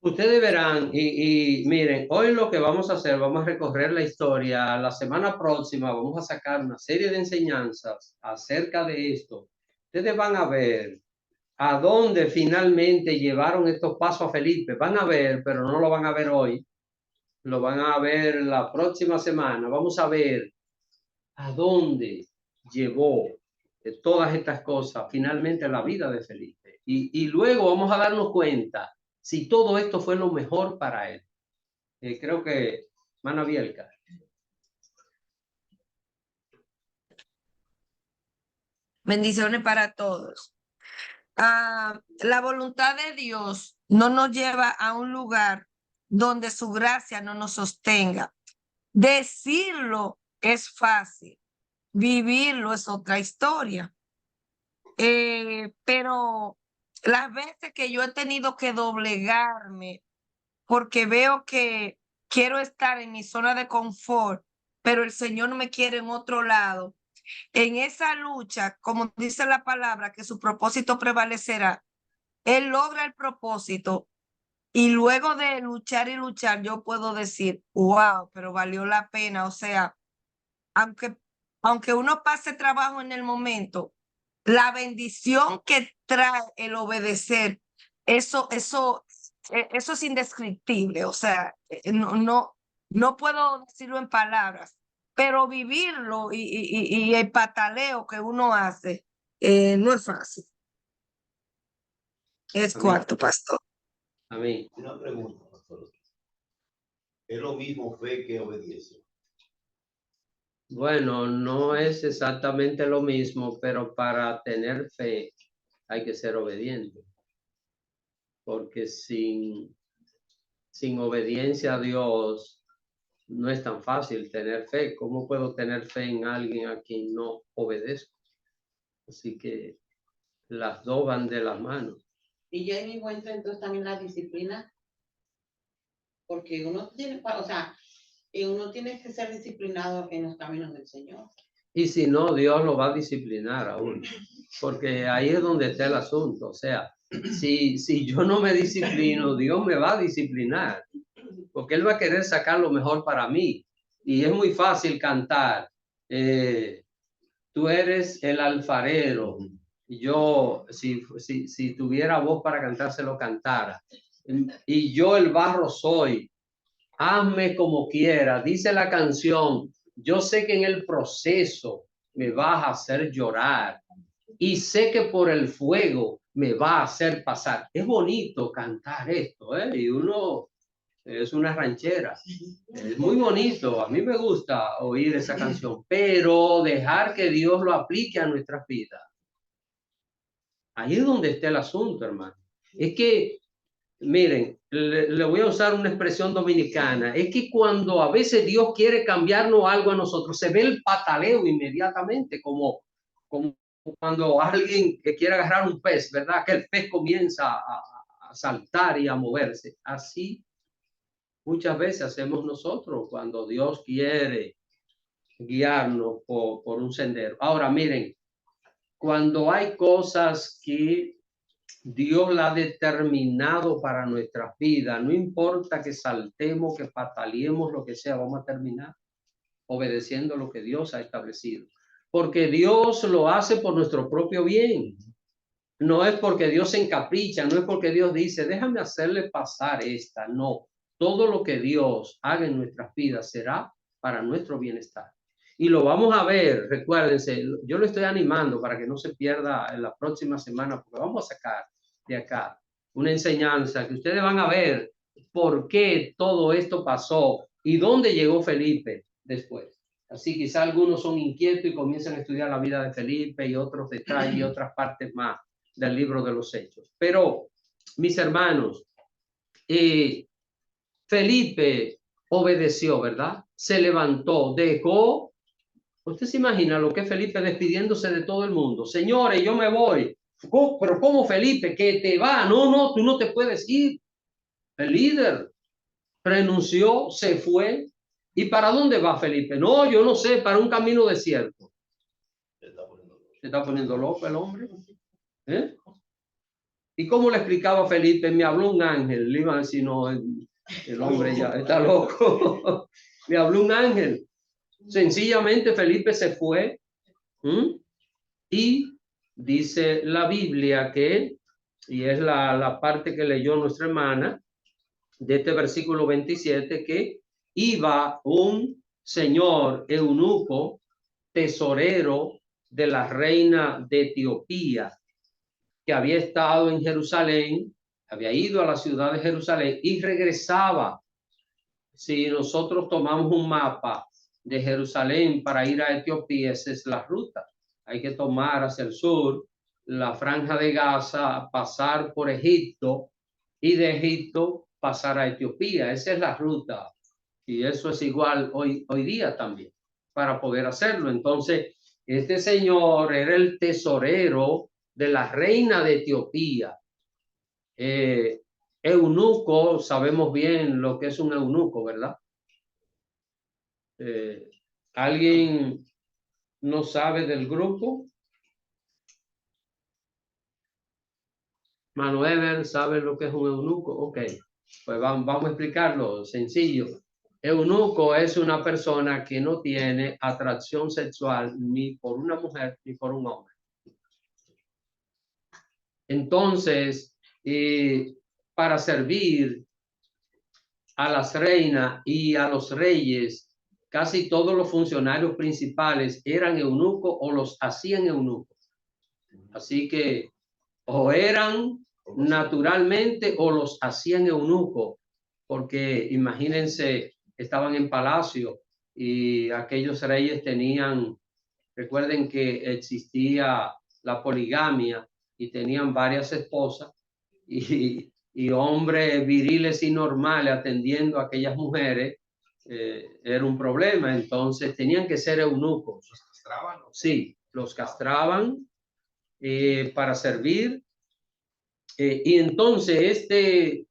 Ustedes verán, y miren, hoy lo que vamos a hacer, vamos a recorrer la historia. La semana próxima vamos a sacar una serie de enseñanzas acerca de esto. Ustedes van a ver a dónde finalmente llevaron estos pasos a Felipe. Van a ver, pero no lo van a ver hoy. Lo van a ver la próxima semana. Vamos a ver a dónde llevó todas estas cosas finalmente la vida de Felipe. Y luego vamos a darnos cuenta si todo esto fue lo mejor para él. Creo que Mana Bielka. Bendiciones para todos. La voluntad de Dios no nos lleva a un lugar donde su gracia no nos sostenga. Decirlo es fácil, vivirlo es otra historia. Pero las veces que yo he tenido que doblegarme porque veo que quiero estar en mi zona de confort, pero el Señor me quiere en otro lado. En esa lucha, como dice la palabra, que su propósito prevalecerá, Él logra el propósito y luego de luchar y luchar, yo puedo decir, wow, pero valió la pena. O sea, aunque uno pase trabajo en el momento, la bendición que trae el obedecer, eso es indescriptible. O sea, no puedo decirlo en palabras, pero vivirlo y el pataleo que uno hace no es fácil. Es Amén. cuarto, pastor. Amén. Una pregunta, pastor. ¿Es lo mismo fe que obediencia? Bueno, no es exactamente lo mismo, pero para tener fe hay que ser obediente. Porque sin obediencia a Dios no es tan fácil tener fe. ¿Cómo puedo tener fe en alguien a quien no obedezco? Así que las dos van de las manos. Y ya ahí me entra entonces también la disciplina, porque uno tiene, o sea, uno tiene que ser disciplinado en los caminos del Señor. Y si no, Dios lo va a disciplinar aún, porque ahí es donde está el asunto. O sea, si yo no me disciplino, Dios me va a disciplinar, porque Él va a querer sacar lo mejor para mí. Y es muy fácil cantar, tú eres el alfarero. Y yo, si tuviera voz para cantar, se lo cantara. Y yo el barro soy, hazme como quiera. Dice la canción, yo sé que en el proceso me vas a hacer llorar y sé que por el fuego me va a hacer pasar. Es bonito cantar esto, ¿eh? Y uno es una ranchera. Es muy bonito. A mí me gusta oír esa canción, pero dejar que Dios lo aplique a nuestras vidas. Ahí es donde está el asunto, hermano. Es que, miren, le voy a usar una expresión dominicana. Es que cuando a veces Dios quiere cambiarnos algo a nosotros, se ve el pataleo inmediatamente, como cuando alguien que quiere agarrar un pez, ¿verdad? Que el pez comienza a saltar y a moverse. Así muchas veces hacemos nosotros cuando Dios quiere guiarnos por un sendero. Ahora, miren, cuando hay cosas que Dios la ha determinado para nuestras vidas, no importa que saltemos, que pataleemos, lo que sea, vamos a terminar obedeciendo lo que Dios ha establecido. Porque Dios lo hace por nuestro propio bien. No es porque Dios se encapricha, no es porque Dios dice, déjame hacerle pasar esta. No, todo lo que Dios haga en nuestras vidas será para nuestro bienestar. Y lo vamos a ver, recuérdense, yo lo estoy animando para que no se pierda en la próxima semana, porque vamos a sacar de acá una enseñanza que ustedes van a ver por qué todo esto pasó y dónde llegó Felipe después. Así quizá algunos son inquietos y comienzan a estudiar la vida de Felipe y otros detalles y otras partes más del libro de los Hechos. Pero, mis hermanos, Felipe obedeció, ¿verdad? Se levantó, dejó. Usted se imagina lo que es Felipe despidiéndose de todo el mundo. Señores, yo me voy. Pero ¿cómo, Felipe? Que te va. No, tú no te puedes ir. El líder renunció, se fue. ¿Y para dónde va Felipe? No, yo no sé, para un camino desierto. Se está poniendo loco el hombre. ¿Eh? ¿Y cómo le explicaba a Felipe? Me habló un ángel. Le iba a decir, no, el hombre ya está loco. Me habló un ángel. Sencillamente Felipe se fue. Y dice la Biblia que, y es la parte que leyó nuestra hermana, de este versículo 27, que iba un señor eunuco tesorero de la reina de Etiopía, que había estado en Jerusalén, había ido a la ciudad de Jerusalén y regresaba. Si nosotros tomamos un mapa de Jerusalén para ir a Etiopía, esa es la ruta. Hay que tomar hacia el sur la franja de Gaza, pasar por Egipto y de Egipto pasar a Etiopía. Esa es la ruta. Y eso es igual hoy día también, para poder hacerlo. Entonces, este señor era el tesorero de la reina de Etiopía. Eunuco, sabemos bien lo que es un eunuco, ¿verdad? ¿Alguien no sabe del grupo? Manuel, ¿sabe lo que es un eunuco? Ok, pues vamos a explicarlo sencillo. Eunuco es una persona que no tiene atracción sexual ni por una mujer ni por un hombre. Entonces, para servir a las reinas y a los reyes, casi todos los funcionarios principales eran eunucos o los hacían eunucos. Así que o eran naturalmente o los hacían eunucos, porque imagínense, estaban en palacio y aquellos reyes tenían, recuerden que existía la poligamia y tenían varias esposas y hombres viriles y normales atendiendo a aquellas mujeres, era un problema. Entonces tenían que ser eunucos. ¿Los castraban? Sí, los castraban para servir. Y entonces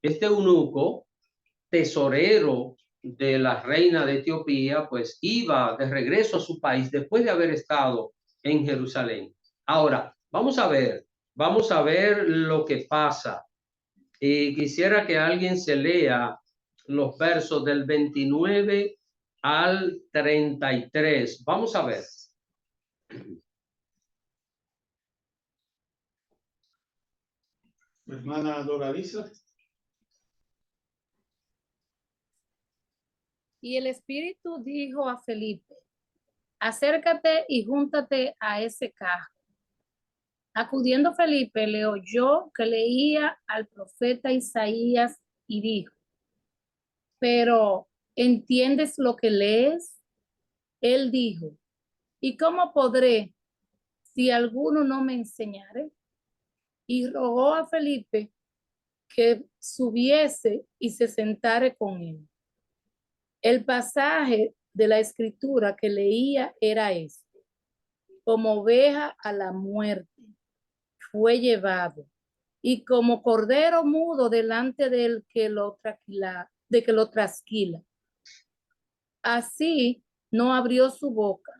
este eunuco, tesorero de la reina de Etiopía, pues iba de regreso a su país después de haber estado en Jerusalén. Ahora, vamos a ver lo que pasa. Y quisiera que alguien se lea los versos del 29 al 33. Vamos a ver. Hermana Doralisa. Y el Espíritu dijo a Felipe: acércate y júntate a ese carro. Acudiendo Felipe, le oyó que leía al profeta Isaías y dijo: pero ¿entiendes lo que lees? Él dijo: ¿y cómo podré si alguno no me enseñare? Y rogó a Felipe que subiese y se sentare con él. El pasaje de la escritura que leía era este: como oveja a la muerte fue llevado, y como cordero mudo delante del que lo trasquila, así no abrió su boca.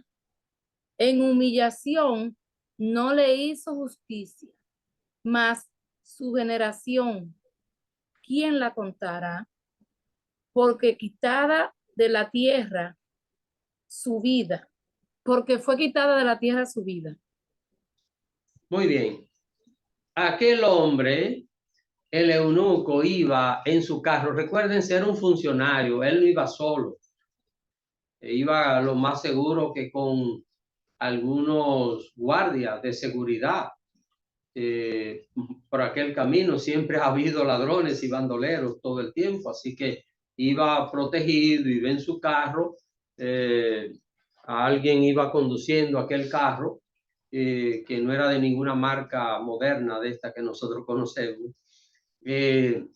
En humillación no le hizo justicia, mas su generación, ¿quién la contará? Porque quitada de la tierra su vida, porque fue quitada de la tierra su vida. Muy bien. Aquel hombre, el eunuco, iba en su carro. Recuerden, era un funcionario, él no iba solo. Iba lo más seguro que con algunos guardias de seguridad. Por aquel camino siempre ha habido ladrones y bandoleros todo el tiempo, así que iba protegido, iba en su carro. Alguien iba conduciendo aquel carro, que no era de ninguna marca moderna de esta que nosotros conocemos. Y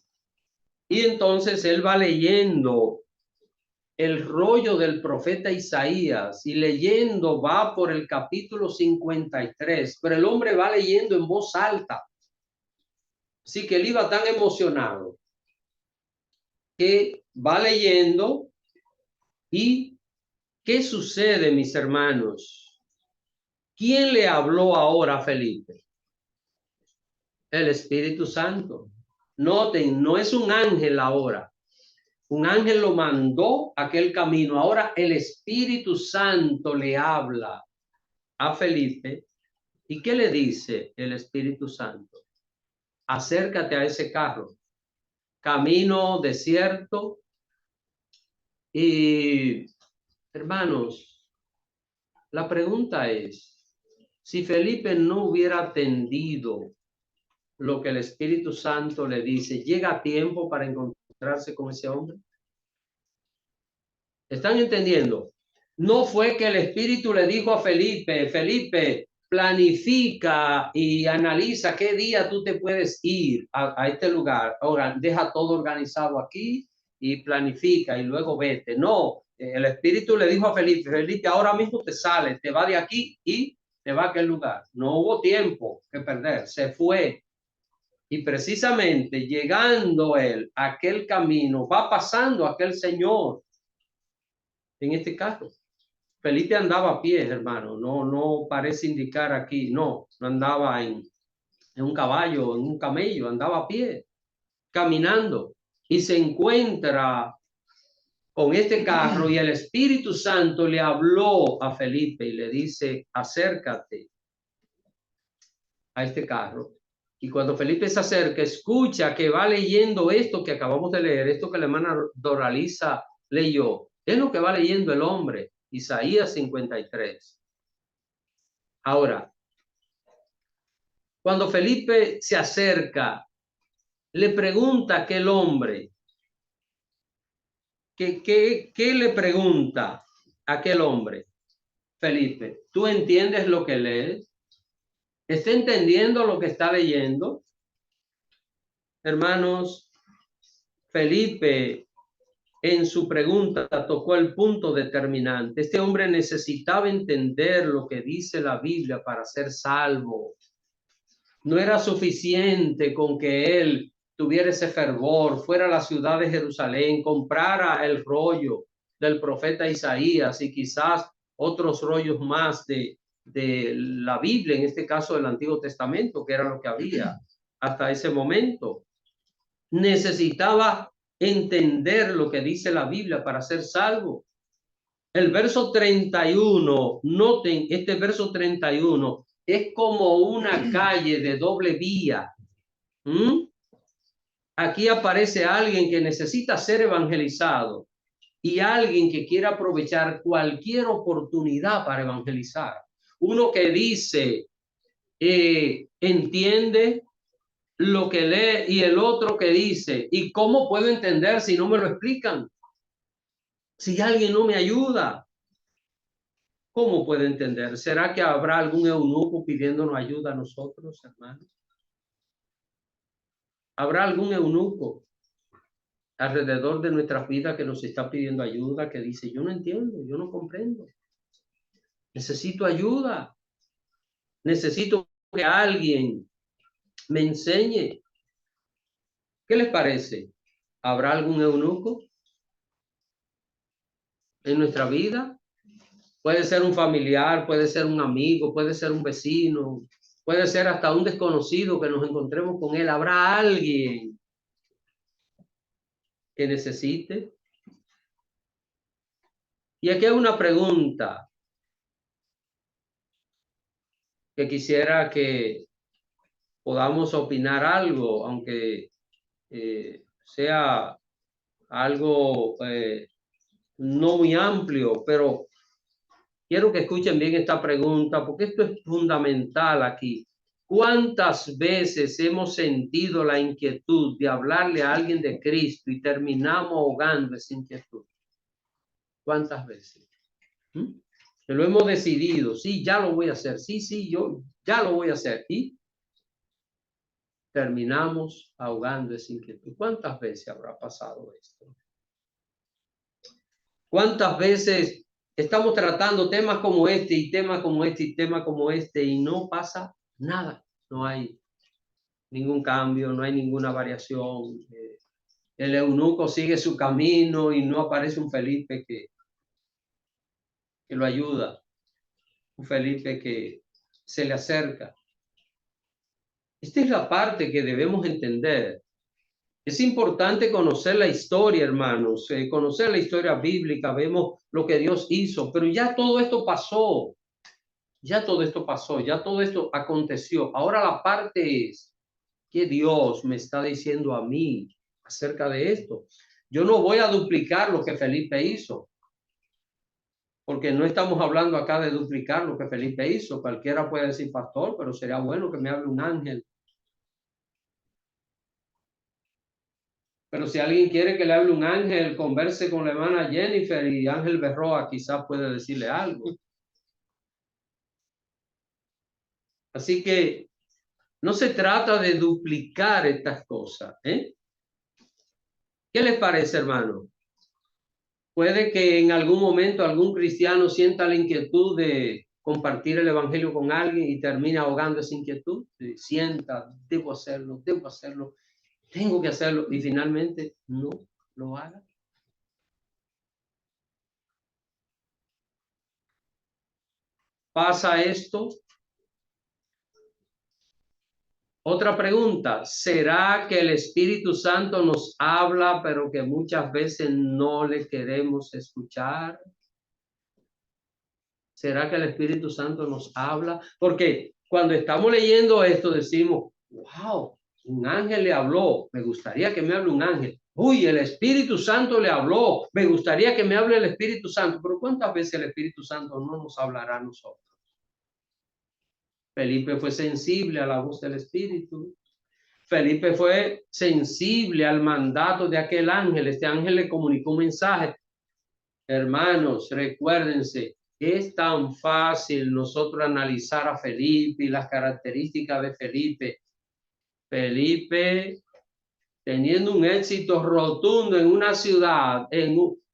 entonces él va leyendo el rollo del profeta Isaías y leyendo, va por el capítulo 53, pero el hombre va leyendo en voz alta. Así que él iba tan emocionado que va leyendo. ¿Y qué sucede, mis hermanos? ¿Quién le habló ahora a Felipe? El Espíritu Santo. Noten, no es un ángel ahora. Un ángel lo mandó a aquel camino. Ahora el Espíritu Santo le habla a Felipe. ¿Y qué le dice el Espíritu Santo? Acércate a ese carro. Camino desierto. Y hermanos, La pregunta es, si Felipe no hubiera atendido lo que el Espíritu Santo le dice, ¿llega a tiempo para encontrarse con ese hombre? ¿Están entendiendo? No fue que el Espíritu le dijo a Felipe, Felipe, planifica y analiza qué día tú te puedes ir a este lugar. Ahora, deja todo organizado aquí y planifica y luego vete. No, el Espíritu le dijo a Felipe, Felipe, ahora mismo te sales, te va de aquí y te va a aquel lugar. No hubo tiempo que perder, se fue. Y precisamente llegando él a aquel camino, va pasando aquel señor en este caso. Felipe andaba a pie, hermano, no parece indicar aquí, no andaba en un caballo, en un camello, andaba a pie, caminando, y se encuentra con este carro y el Espíritu Santo le habló a Felipe y le dice, acércate a este carro. Y cuando Felipe se acerca, escucha que va leyendo esto que acabamos de leer, esto que la hermana Doralisa leyó. Es lo que va leyendo el hombre, Isaías 53. Ahora, cuando Felipe se acerca, le pregunta a aquel hombre, ¿qué le pregunta a aquel hombre? Felipe, ¿tú entiendes lo que lees? ¿Está entendiendo lo que está leyendo? Hermanos, Felipe en su pregunta tocó el punto determinante. Este hombre necesitaba entender lo que dice la Biblia para ser salvo. No era suficiente con que él tuviera ese fervor, fuera a la ciudad de Jerusalén, comprara el rollo del profeta Isaías y quizás otros rollos más de la Biblia, en este caso del Antiguo Testamento, que era lo que había hasta ese momento. Necesitaba entender lo que dice la Biblia para ser salvo. El verso 31, noten, este verso 31 es como una calle de doble vía. Aquí aparece alguien que necesita ser evangelizado y alguien que quiere aprovechar cualquier oportunidad para evangelizar. Uno que dice, entiende lo que lee, y el otro que dice, ¿y cómo puedo entender si no me lo explican? Si alguien no me ayuda, ¿cómo puedo entender? ¿Será que habrá algún eunuco pidiéndonos ayuda a nosotros, hermanos? ¿Habrá algún eunuco alrededor de nuestra vida que nos está pidiendo ayuda, que dice, yo no entiendo, yo no comprendo, necesito ayuda, necesito que alguien me enseñe? ¿Qué les parece? ¿Habrá algún eunuco en nuestra vida? Puede ser un familiar, puede ser un amigo, puede ser un vecino, puede ser hasta un desconocido que nos encontremos con él. ¿Habrá alguien que necesite? Y aquí hay una pregunta que quisiera que podamos opinar algo, aunque sea algo no muy amplio, pero quiero que escuchen bien esta pregunta, porque esto es fundamental aquí. ¿Cuántas veces hemos sentido la inquietud de hablarle a alguien de Cristo y terminamos ahogando esa inquietud? ¿Cuántas veces? Que lo hemos decidido, sí, ya lo voy a hacer, sí, yo ya lo voy a hacer, y terminamos ahogando esa inquietud. ¿Cuántas veces habrá pasado esto? ¿Cuántas veces estamos tratando temas como este y temas como este y temas como este y no pasa nada? No hay ningún cambio, no hay ninguna variación. El eunuco sigue su camino y no aparece un Felipe que lo ayuda, un Felipe que se le acerca. Esta es la parte que debemos entender. Es importante conocer la historia, hermanos, conocer la historia bíblica, vemos lo que Dios hizo, pero ya todo esto pasó, ya todo esto aconteció. Ahora la parte es, ¿qué Dios me está diciendo a mí acerca de esto? Yo no voy a duplicar lo que Felipe hizo. Porque no estamos hablando acá de duplicar lo que Felipe hizo. Cualquiera puede decir, pastor, pero sería bueno que me hable un ángel. Pero si alguien quiere que le hable un ángel, converse con la hermana Jennifer y Ángel Berroa quizás puede decirle algo. Así que no se trata de duplicar estas cosas, ¿eh? ¿Qué les parece, hermano? Puede que en algún momento algún cristiano sienta la inquietud de compartir el evangelio con alguien y termine ahogando esa inquietud. Sienta, debo hacerlo, tengo que hacerlo y finalmente no lo haga. ¿Pasa esto? Otra pregunta, ¿será que el Espíritu Santo nos habla, pero que muchas veces no le queremos escuchar? ¿Será que el Espíritu Santo nos habla? Porque cuando estamos leyendo esto decimos, wow, un ángel le habló, me gustaría que me hable un ángel. Uy, el Espíritu Santo le habló, me gustaría que me hable el Espíritu Santo. Pero ¿cuántas veces el Espíritu Santo no nos hablará a nosotros? Felipe fue sensible a la voz del Espíritu. Felipe fue sensible al mandato de aquel ángel. Este ángel le comunicó un mensaje. Hermanos, recuérdense, es tan fácil nosotros analizar a Felipe y las características de Felipe. Felipe, teniendo un éxito rotundo en una ciudad,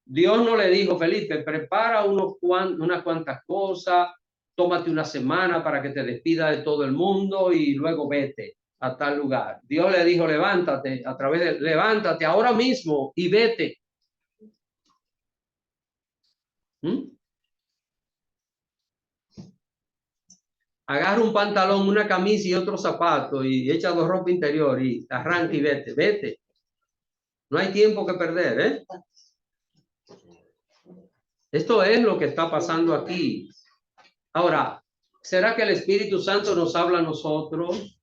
Dios no le dijo, Felipe, prepara unas cuantas cosas, tómate una semana para que te despida de todo el mundo y luego vete a tal lugar. Dios le dijo, levántate, levántate ahora mismo y vete. Agarra un pantalón, una camisa y otro zapato y echa dos ropa interior y arranca y vete. No hay tiempo que perder, ¿eh? Esto es lo que está pasando aquí. Ahora, ¿será que el Espíritu Santo nos habla a nosotros?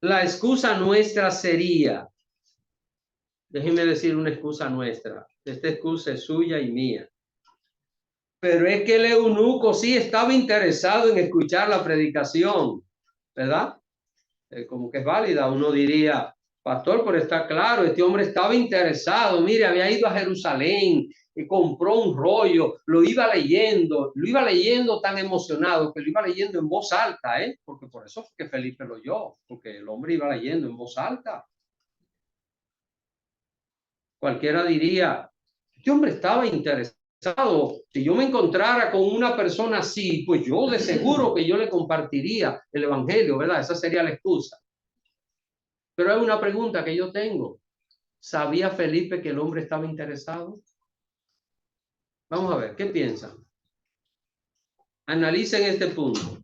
La excusa nuestra sería, déjenme decir una excusa nuestra. Esta excusa es suya y mía. Pero es que el eunuco sí estaba interesado en escuchar la predicación, ¿verdad? Como que es válida. Uno diría, pastor, pero está claro, este hombre estaba interesado. Mire, había ido a Jerusalén y compró un rollo, lo iba leyendo tan emocionado que lo iba leyendo en voz alta, ¿eh? Porque por eso fue que Felipe lo oyó, porque el hombre iba leyendo en voz alta. Cualquiera diría, este hombre estaba interesado. Si yo me encontrara con una persona así, pues yo de seguro que yo le compartiría el evangelio, ¿verdad? Esa sería la excusa. Pero hay una pregunta que yo tengo. ¿Sabía Felipe que el hombre estaba interesado? Vamos a ver, ¿qué piensan? Analicen este punto.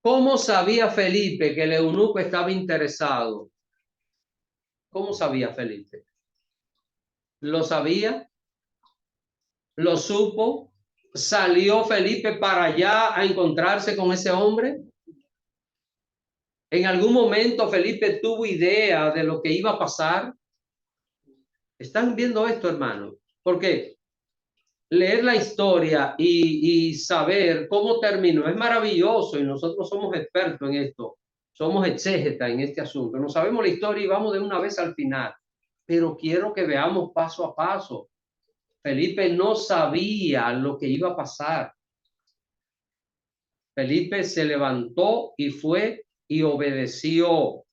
¿Cómo sabía Felipe que el eunuco estaba interesado? ¿Cómo sabía Felipe? ¿Lo sabía? ¿Lo supo? ¿Salió Felipe para allá a encontrarse con ese hombre? ¿En algún momento Felipe tuvo idea de lo que iba a pasar? ¿Están viendo esto, hermano? Porque leer la historia y saber cómo terminó es maravilloso y nosotros somos expertos en esto. Somos exégetas en este asunto. No sabemos la historia y vamos de una vez al final. Pero quiero que veamos paso a paso. Felipe no sabía lo que iba a pasar. Felipe se levantó y fue y obedeció.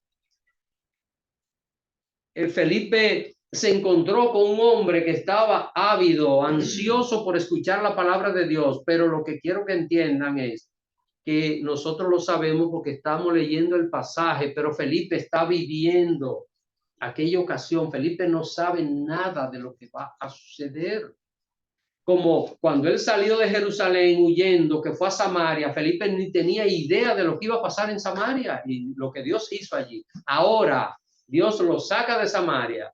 Felipe se encontró con un hombre que estaba ávido, ansioso por escuchar la palabra de Dios, pero lo que quiero que entiendan es que nosotros lo sabemos porque estamos leyendo el pasaje, pero Felipe está viviendo aquella ocasión. Felipe no sabe nada de lo que va a suceder. Como cuando él salió de Jerusalén huyendo, que fue a Samaria, Felipe ni tenía idea de lo que iba a pasar en Samaria y lo que Dios hizo allí. Ahora Dios lo saca de Samaria,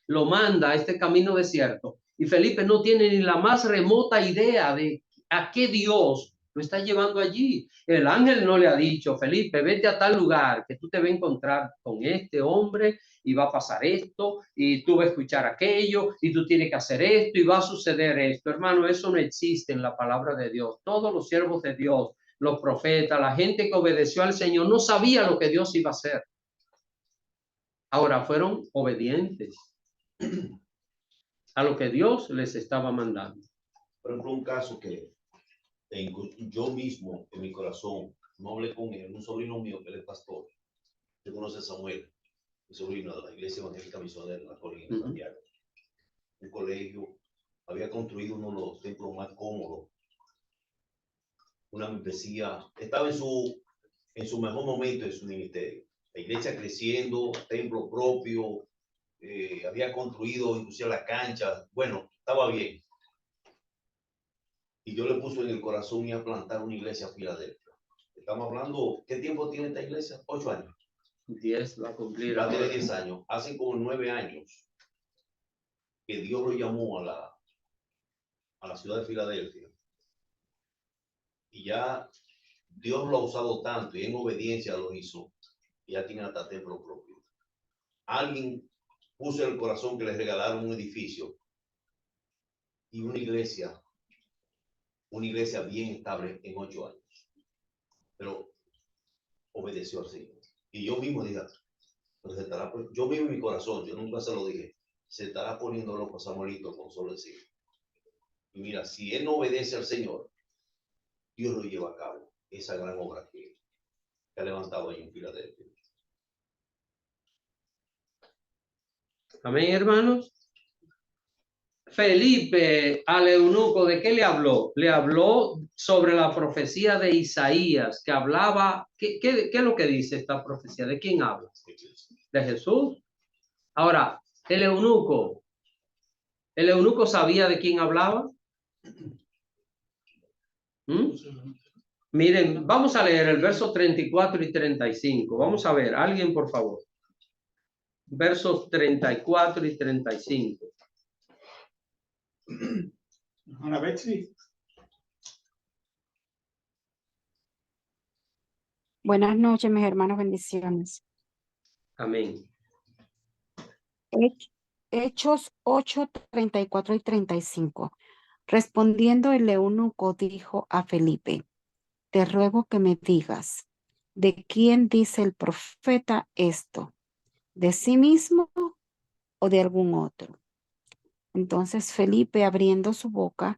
lo manda a este camino desierto y Felipe no tiene ni la más remota idea de a qué Dios lo está llevando allí. El ángel no le ha dicho, Felipe, vete a tal lugar que tú te vas a encontrar con este hombre y va a pasar esto y tú vas a escuchar aquello y tú tienes que hacer esto y va a suceder esto. Hermano, eso no existe en la palabra de Dios. Todos los siervos de Dios, los profetas, la gente que obedeció al Señor no sabía lo que Dios iba a hacer. Ahora fueron obedientes a lo que Dios les estaba mandando. Por ejemplo, un caso que yo mismo en mi corazón no hablé con él, un sobrino mío que él es pastor, que conoce a Samuel, mi sobrino de la Iglesia Evangélica Misionera de la Colina de Santiago. Un colegio, había construido uno de los templos más cómodos, una membresía, estaba en su mejor momento de su ministerio. La iglesia creciendo, templo propio, había construido inclusive la cancha, bueno, estaba bien. Y yo le puse en el corazón y a plantar una iglesia a Filadelfia. Estamos hablando, ¿qué tiempo tiene esta iglesia? 8 años. 10 va a cumplir. Va a tener 10 años. Hace como 9 años que Dios lo llamó a la ciudad de Filadelfia. Y ya Dios lo ha usado tanto y en obediencia lo hizo. Y ya tiene hasta templo propio. Alguien puso en el corazón que les regalaron un edificio y una iglesia bien estable en 8 años. Pero obedeció al Señor. Y yo mismo dije, pues yo mismo en mi corazón, yo nunca se lo dije, se estará poniendo loco Samuelito con solo decir. Y mira, si él no obedece al Señor, Dios lo lleva a cabo, esa gran obra que ha levantado ahí en Filadelfia. Amén, hermanos. Felipe al eunuco, ¿de qué le habló? Le habló sobre la profecía de Isaías, que hablaba, ¿qué es lo que dice esta profecía? ¿De quién habla? ¿De Jesús? Ahora, el eunuco sabía de quién hablaba. Miren, vamos a leer el verso 34 y 35. Vamos a ver, alguien por favor. Versos 34 y 35. Ana Betsy. Buenas noches, mis hermanos, bendiciones. Amén. Hechos 8, 34 y 35. Respondiendo el eunuco dijo a Felipe, te ruego que me digas, ¿de quién dice el profeta esto? ¿De sí mismo o de algún otro? Entonces Felipe, abriendo su boca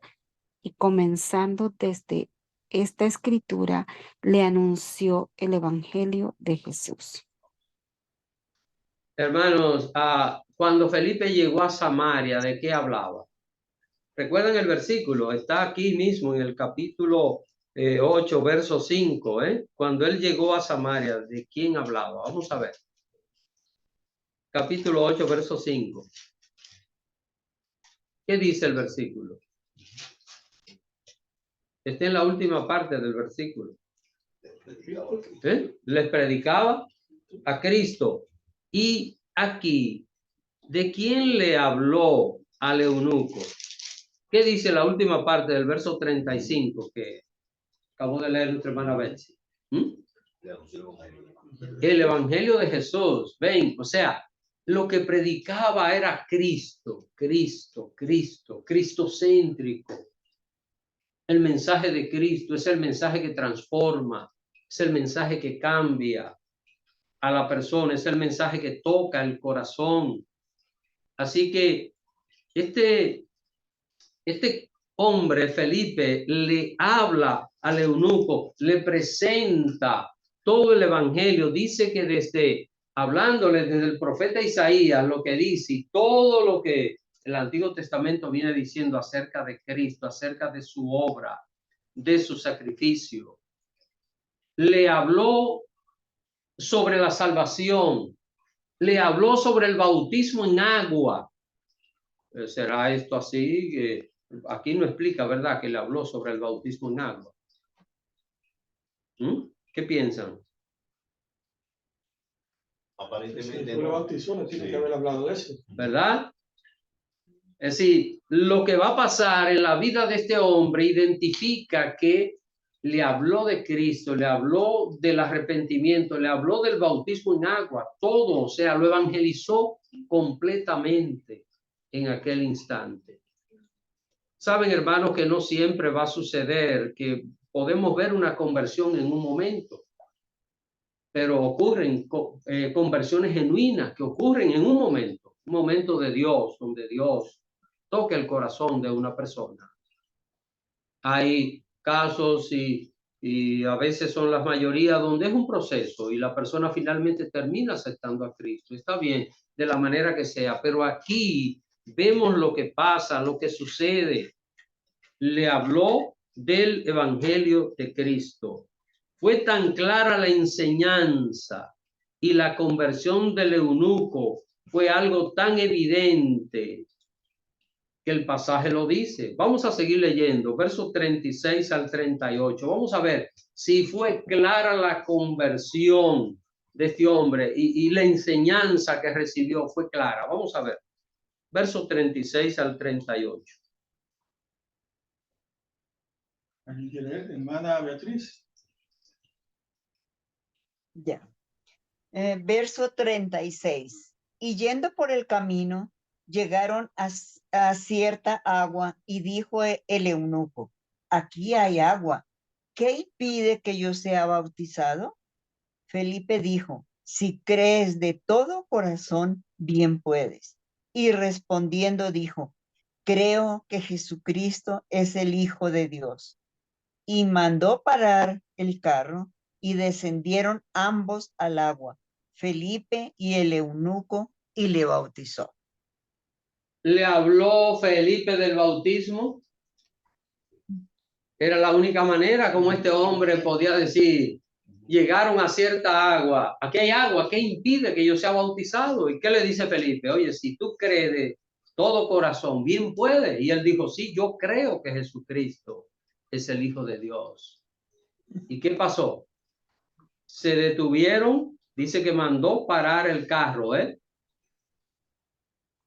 y comenzando desde esta escritura, le anunció el evangelio de Jesús. Hermanos, cuando Felipe llegó a Samaria, ¿de qué hablaba? ¿Recuerdan el versículo? Está aquí mismo en el capítulo 8, verso 5. Cuando él llegó a Samaria, ¿de quién hablaba? Vamos a ver. Capítulo 8, verso 5. ¿Qué dice el versículo? Está en la última parte del versículo. Les predicaba a Cristo. Y aquí, ¿de quién le habló al eunuco? ¿Qué dice la última parte del verso 35 que acabó de leer nuestra hermana Betsy? El evangelio de Jesús. Ven, o sea, lo que predicaba era Cristo, cristocéntrico. El mensaje de Cristo es el mensaje que transforma, es el mensaje que cambia a la persona, es el mensaje que toca el corazón. Así que este hombre, Felipe, le habla al eunuco, le presenta todo el evangelio, dice que hablándole desde el profeta Isaías, lo que dice y todo lo que el Antiguo Testamento viene diciendo acerca de Cristo, acerca de su obra, de su sacrificio. Le habló sobre la salvación, le habló sobre el bautismo en agua. ¿Será esto así? Aquí no explica, ¿verdad? Que le habló sobre el bautismo en agua. ¿Qué piensan? Aparentemente no. Bautizó, no tiene que haber hablado de eso. ¿Verdad? Es decir, lo que va a pasar en la vida de este hombre identifica que le habló de Cristo, le habló del arrepentimiento, le habló del bautismo en agua, todo, o sea, lo evangelizó completamente en aquel instante. Saben, hermanos, que no siempre va a suceder, que podemos ver una conversión en un momento, pero ocurren conversiones genuinas que ocurren en un momento de Dios, donde Dios toca el corazón de una persona. Hay casos y a veces son las mayoría donde es un proceso y la persona finalmente termina aceptando a Cristo. Está bien, de la manera que sea, pero aquí vemos lo que pasa, lo que sucede. Le habló del evangelio de Cristo. Fue tan clara la enseñanza y la conversión del eunuco fue algo tan evidente que el pasaje lo dice. Vamos a seguir leyendo, versos 36 al 38. Vamos a ver si fue clara la conversión de este hombre y la enseñanza que recibió fue clara. Vamos a ver, versos 36 al 38. ¿Alguien quiere leer? Hermana Beatriz. Ya. Verso 36. Y yendo por el camino, llegaron a cierta agua y dijo el eunuco, aquí hay agua, ¿qué impide que yo sea bautizado? Felipe dijo, si crees de todo corazón, bien puedes. Y respondiendo dijo, creo que Jesucristo es el Hijo de Dios. Y mandó parar el carro y descendieron ambos al agua, Felipe y el eunuco, y le bautizó. Le habló Felipe del bautismo. Era la única manera como este hombre podía decir, llegaron a cierta agua. Aquí hay agua, ¿qué impide que yo sea bautizado? ¿Y qué le dice Felipe? Oye, si tú crees de todo corazón, bien puede. Y él dijo, sí, yo creo que Jesucristo es el Hijo de Dios. ¿Y qué pasó? Se detuvieron, dice que mandó parar el carro,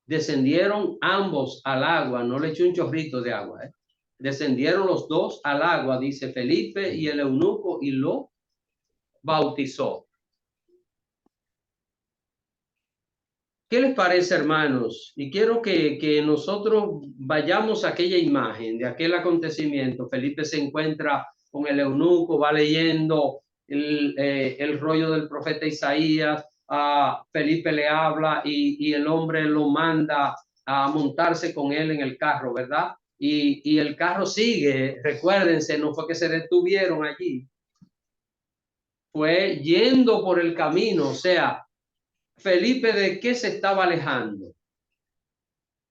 Descendieron ambos al agua, no le echó un chorrito de agua, Descendieron los dos al agua, dice Felipe y el eunuco, y lo bautizó. ¿Qué les parece, hermanos? Y quiero que nosotros vayamos a aquella imagen de aquel acontecimiento. Felipe se encuentra con el eunuco, va leyendo el rollo del profeta Isaías. Felipe le habla y el hombre lo manda a montarse con él en el carro, ¿verdad? Y el carro sigue, recuérdense, no fue que se detuvieron allí. Fue yendo por el camino, o sea, Felipe, ¿de qué se estaba alejando?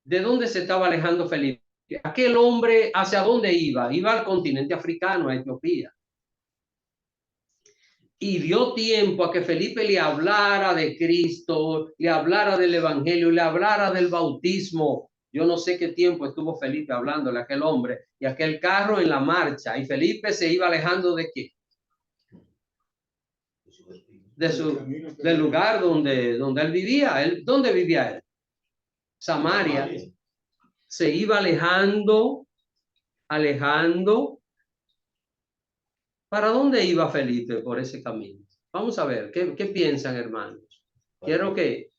¿De dónde se estaba alejando Felipe? Aquel hombre, ¿hacia dónde iba? Iba al continente africano, a Etiopía. Y dio tiempo a que Felipe le hablara de Cristo, le hablara del evangelio, le hablara del bautismo. Yo no sé qué tiempo estuvo Felipe hablándole a aquel hombre y aquel carro en la marcha. Y Felipe se iba alejando ¿de qué? Del lugar donde él vivía. ¿Dónde vivía él? Samaria. Se iba alejando. ¿Para dónde iba Felipe por ese camino? Vamos a ver, ¿qué piensan, hermanos? Quiero que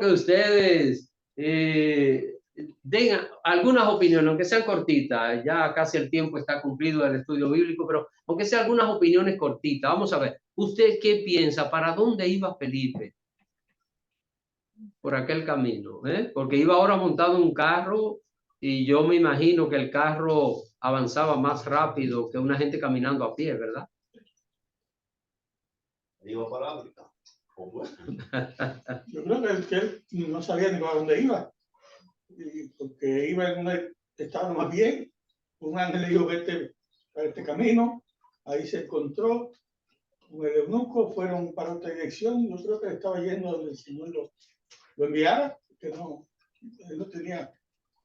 ustedes den algunas opiniones, aunque sean cortitas. Ya casi el tiempo está cumplido del estudio bíblico, pero aunque sean algunas opiniones cortitas. Vamos a ver, ¿usted qué piensa? ¿Para dónde iba Felipe? Por aquel camino, porque iba ahora montado en un carro y yo me imagino que el carro avanzaba más rápido que una gente caminando a pie, ¿verdad? Iba para África. Yo creo que él no sabía ni para dónde iba, porque iba estaba más bien. Un ángel le dijo, vete para este camino, ahí se encontró con el eunuco, fueron para otra dirección. Yo creo que estaba yendo donde el Señor lo enviara, que él no tenía,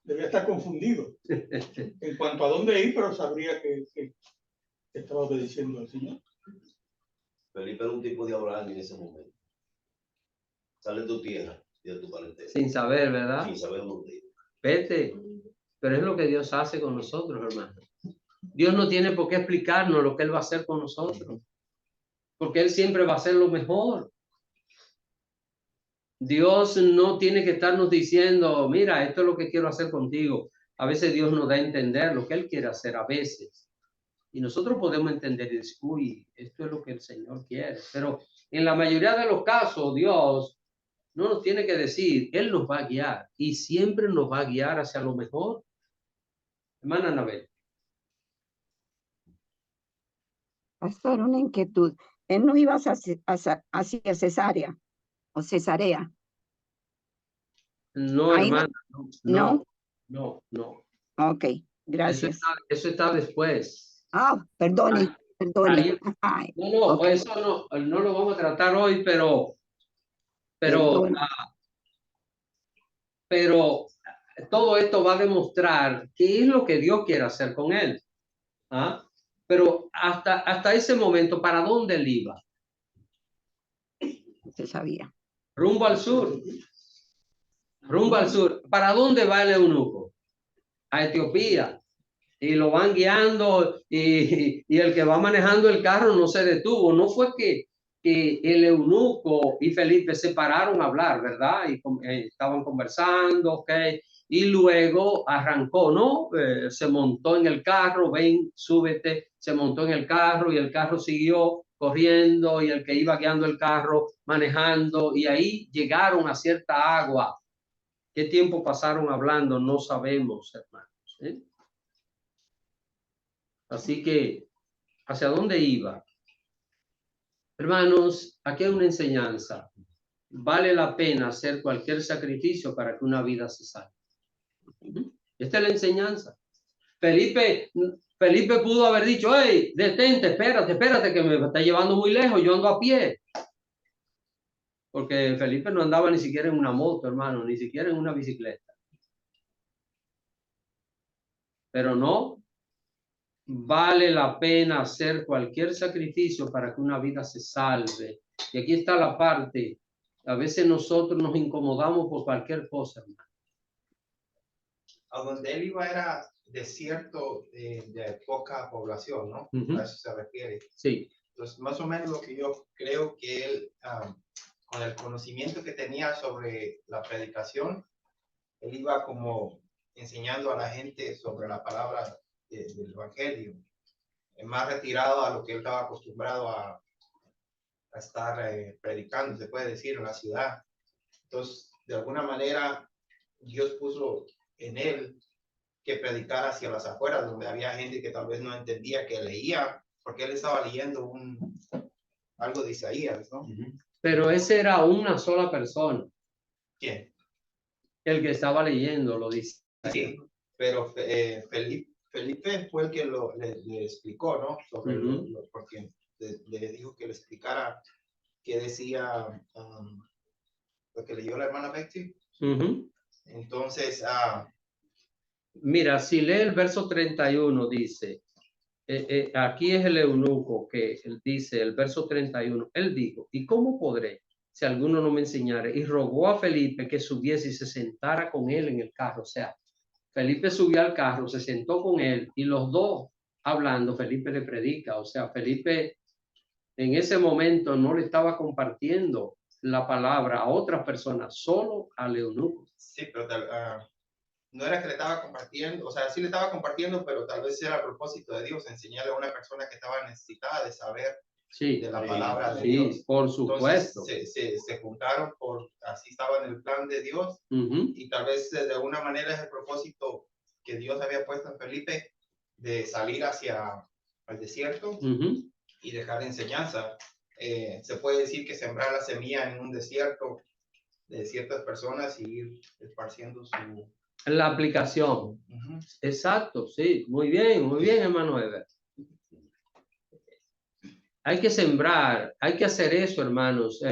debía estar confundido en cuanto a dónde ir, pero sabría que estaba obedeciendo al Señor. Felipe era un tipo de Abraham en ese momento. Sale de tu tierra y de tu parentela. Sin saber, ¿verdad? Sin saber dónde ir. Vete. Pero es lo que Dios hace con nosotros, hermano. Dios no tiene por qué explicarnos lo que Él va a hacer con nosotros, porque Él siempre va a hacer lo mejor. Dios no tiene que estarnos diciendo, mira, esto es lo que quiero hacer contigo. A veces Dios nos da a entender lo que Él quiere hacer a veces. Y nosotros podemos entender y decir, uy, esto es lo que el Señor quiere. Pero en la mayoría de los casos, Dios no nos tiene que decir, Él nos va a guiar y siempre nos va a guiar hacia lo mejor. Hermana Anabel. Pastor, una inquietud. Él no iba hacia Cesarea o Cesarea. No, Ahí hermana, no. no. Ok, gracias. Eso está después. Perdone. Ahí, Ay, no, okay. Eso no lo vamos a tratar hoy, pero todo esto va a demostrar qué es lo que Dios quiere hacer con él. Pero hasta ese momento, ¿para dónde él iba? Se sabía. Rumbo al sur. Rumbo al sur. ¿Para dónde va el eunuco? A Etiopía. Y lo van guiando y el que va manejando el carro no se detuvo. No fue que el eunuco y Felipe se pararon a hablar, ¿verdad? Y estaban conversando, ok. Y luego arrancó, ¿no? Se montó en el carro, ven, súbete, se montó en el carro y el carro siguió corriendo y el que iba guiando el carro manejando y ahí llegaron a cierta agua. ¿Qué tiempo pasaron hablando? No sabemos, hermanos, ¿eh? Así que, ¿hacia dónde iba? Hermanos, aquí hay una enseñanza. Vale la pena hacer cualquier sacrificio para que una vida se salve. Esta es la enseñanza. Felipe pudo haber dicho, hey, detente, espérate, que me está llevando muy lejos, yo ando a pie. Porque Felipe no andaba ni siquiera en una moto, hermano, ni siquiera en una bicicleta. Pero no, vale la pena hacer cualquier sacrificio para que una vida se salve. Y aquí está la parte. A veces nosotros nos incomodamos por cualquier cosa, hermano. A donde él iba era desierto de poca población, ¿no? A eso se refiere. Sí. Entonces, más o menos lo que yo creo que él, con el conocimiento que tenía sobre la predicación, él iba como enseñando a la gente sobre la palabra del evangelio, más retirado a lo que él estaba acostumbrado a estar predicando, se puede decir, en la ciudad. Entonces, de alguna manera, Dios puso en él que predicar hacia las afueras, donde había gente que tal vez no entendía, que leía, porque él estaba leyendo algo de Isaías, ¿no? Pero ese era una sola persona. ¿Quién? El que estaba leyendo, lo dice. Sí, pero Felipe fue el que le explicó, ¿no? Sobre porque le dijo que le explicara qué decía lo que leyó la hermana Betsy. Entonces, mira, si lee el verso 31, dice, aquí es el eunuco que él dice, el verso 31, él dijo, ¿y cómo podré si alguno no me enseñare? Y rogó a Felipe que subiese y se sentara con él en el carro. O sea, Felipe subió al carro, se sentó con él y los dos hablando, Felipe le predica. O sea, Felipe en ese momento no le estaba compartiendo la palabra a otras personas, solo al eunuco. Sí, pero no era que le estaba compartiendo, o sea, sí le estaba compartiendo, pero tal vez era a propósito de Dios, enseñarle a una persona que estaba necesitada de saber de la palabra de Dios. Sí, por supuesto. Entonces, se juntaron, así estaba en el plan de Dios, y tal vez de alguna manera es el propósito que Dios había puesto en Felipe de salir hacia el desierto y dejar enseñanza. Se puede decir que sembrar la semilla en un desierto de ciertas personas y ir esparciendo la aplicación. Exacto, sí. Muy bien, hermano Eber. Hay que sembrar, hay que hacer eso, hermanos.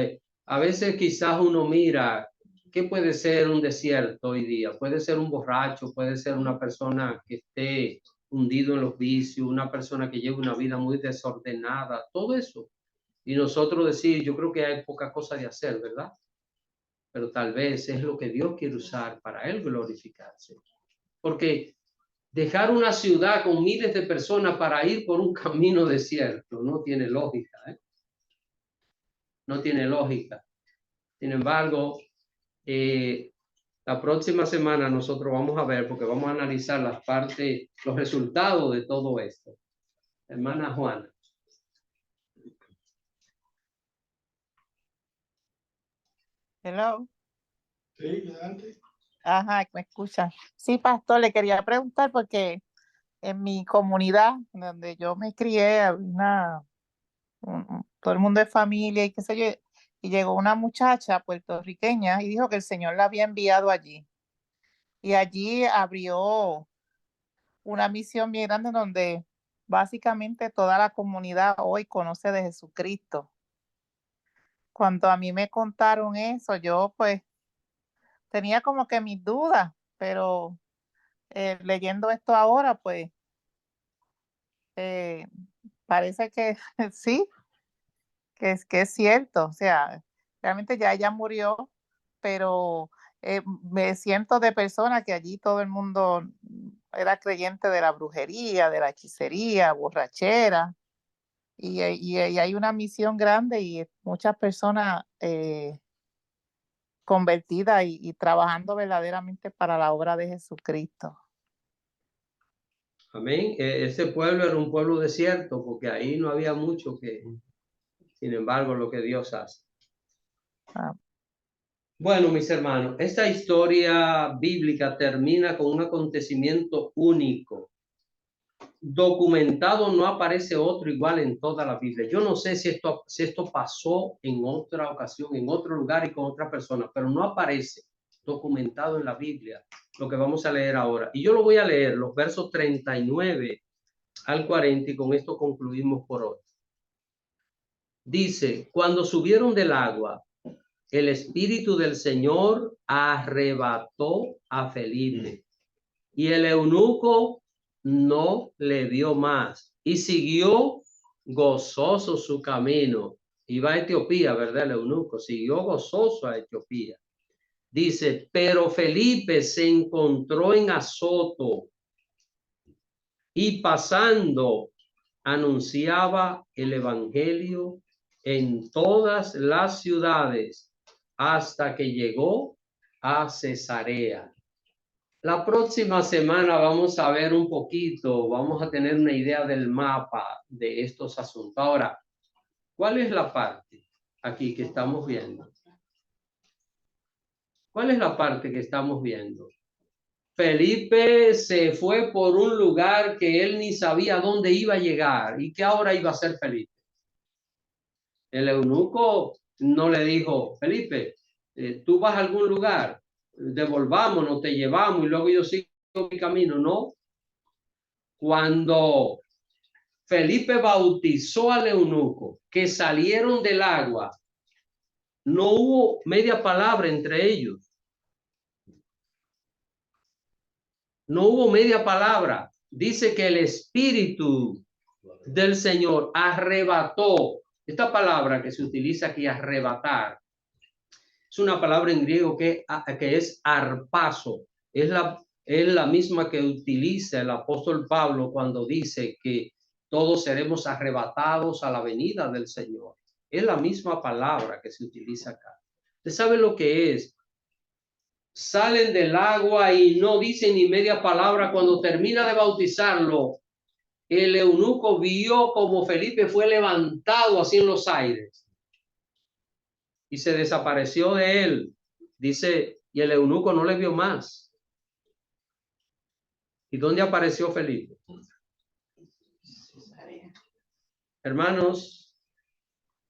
A veces quizás uno mira, ¿qué puede ser un desierto hoy día? Puede ser un borracho, puede ser una persona que esté hundido en los vicios, una persona que lleve una vida muy desordenada, todo eso. Y nosotros decir, yo creo que hay poca cosa de hacer, ¿verdad? Pero tal vez es lo que Dios quiere usar para Él glorificarse. Porque Dejar una ciudad con miles de personas para ir por un camino desierto no tiene lógica, ¿eh? No tiene lógica. Sin embargo, la próxima semana nosotros vamos a ver, porque vamos a analizar las partes, los resultados de todo esto. Hermana Juana. Hello. Sí, adelante. Ajá, me escuchan. Sí, pastor, le quería preguntar porque en mi comunidad donde yo me crié, había todo el mundo es familia y qué sé yo, y llegó una muchacha puertorriqueña y dijo que el Señor la había enviado allí. Y allí abrió una misión bien grande donde básicamente toda la comunidad hoy conoce de Jesucristo. Cuando a mí me contaron eso, yo pues tenía como que mis dudas, pero leyendo esto ahora, pues parece que sí, que es cierto. O sea, realmente ya ella murió, pero me siento de persona que allí todo el mundo era creyente de la brujería, de la hechicería, borrachera, y hay una misión grande y muchas personas convertidas y trabajando verdaderamente para la obra de Jesucristo. Amén. Ese pueblo era un pueblo desierto porque ahí no había mucho que, sin embargo, lo que Dios hace. Bueno, mis hermanos, esta historia bíblica termina con un acontecimiento único. Documentado, no aparece otro igual en toda la Biblia. Yo no sé si esto pasó en otra ocasión, en otro lugar y con otra persona, pero no aparece documentado en la Biblia lo que vamos a leer ahora. Y yo lo voy a leer, los versos 39 al 40, y con esto concluimos por hoy. Dice, cuando subieron del agua, el Espíritu del Señor arrebató a Felipe y el eunuco no le dio más y siguió gozoso su camino. Iba a Etiopía, ¿verdad? El eunuco siguió gozoso a Etiopía. Dice, pero Felipe se encontró en Azoto y pasando anunciaba el evangelio en todas las ciudades hasta que llegó a Cesarea. La próxima semana vamos a ver un poquito, vamos a tener una idea del mapa de estos asuntos. Ahora, ¿cuál es la parte aquí que estamos viendo? ¿Cuál es la parte que estamos viendo? Felipe se fue por un lugar que él ni sabía dónde iba a llegar y que ahora iba a ser Felipe. El eunuco no le dijo, Felipe, tú vas a algún lugar, devolvámonos, te llevamos y luego yo sigo mi camino. No. Cuando Felipe bautizó al eunuco, que salieron del agua, no hubo media palabra entre ellos. No hubo media palabra. Dice que el Espíritu del Señor arrebató. Esta palabra que se utiliza aquí, arrebatar, es una palabra en griego que es arpazo. Es la misma que utiliza el apóstol Pablo cuando dice que todos seremos arrebatados a la venida del Señor. Es la misma palabra que se utiliza acá. ¿Usted sabe lo que es? Salen del agua y no dicen ni media palabra. Cuando termina de bautizarlo, el eunuco vio como Felipe fue levantado así en los aires y se desapareció de él. Dice, y el eunuco no le vio más. ¿Y dónde apareció Felipe? Hermanos,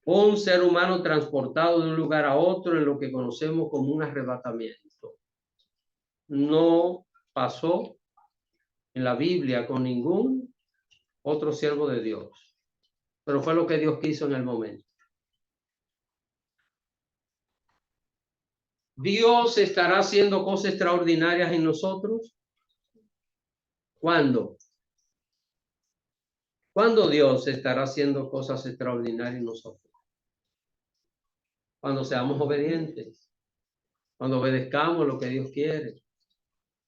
un ser humano transportado de un lugar a otro en lo que conocemos como un arrebatamiento. No pasó en la Biblia con ningún otro siervo de Dios, pero fue lo que Dios quiso en el momento. Dios estará haciendo cosas extraordinarias en nosotros. ¿Cuándo? ¿Cuándo Dios estará haciendo cosas extraordinarias en nosotros? Cuando seamos obedientes, cuando obedezcamos lo que Dios quiere.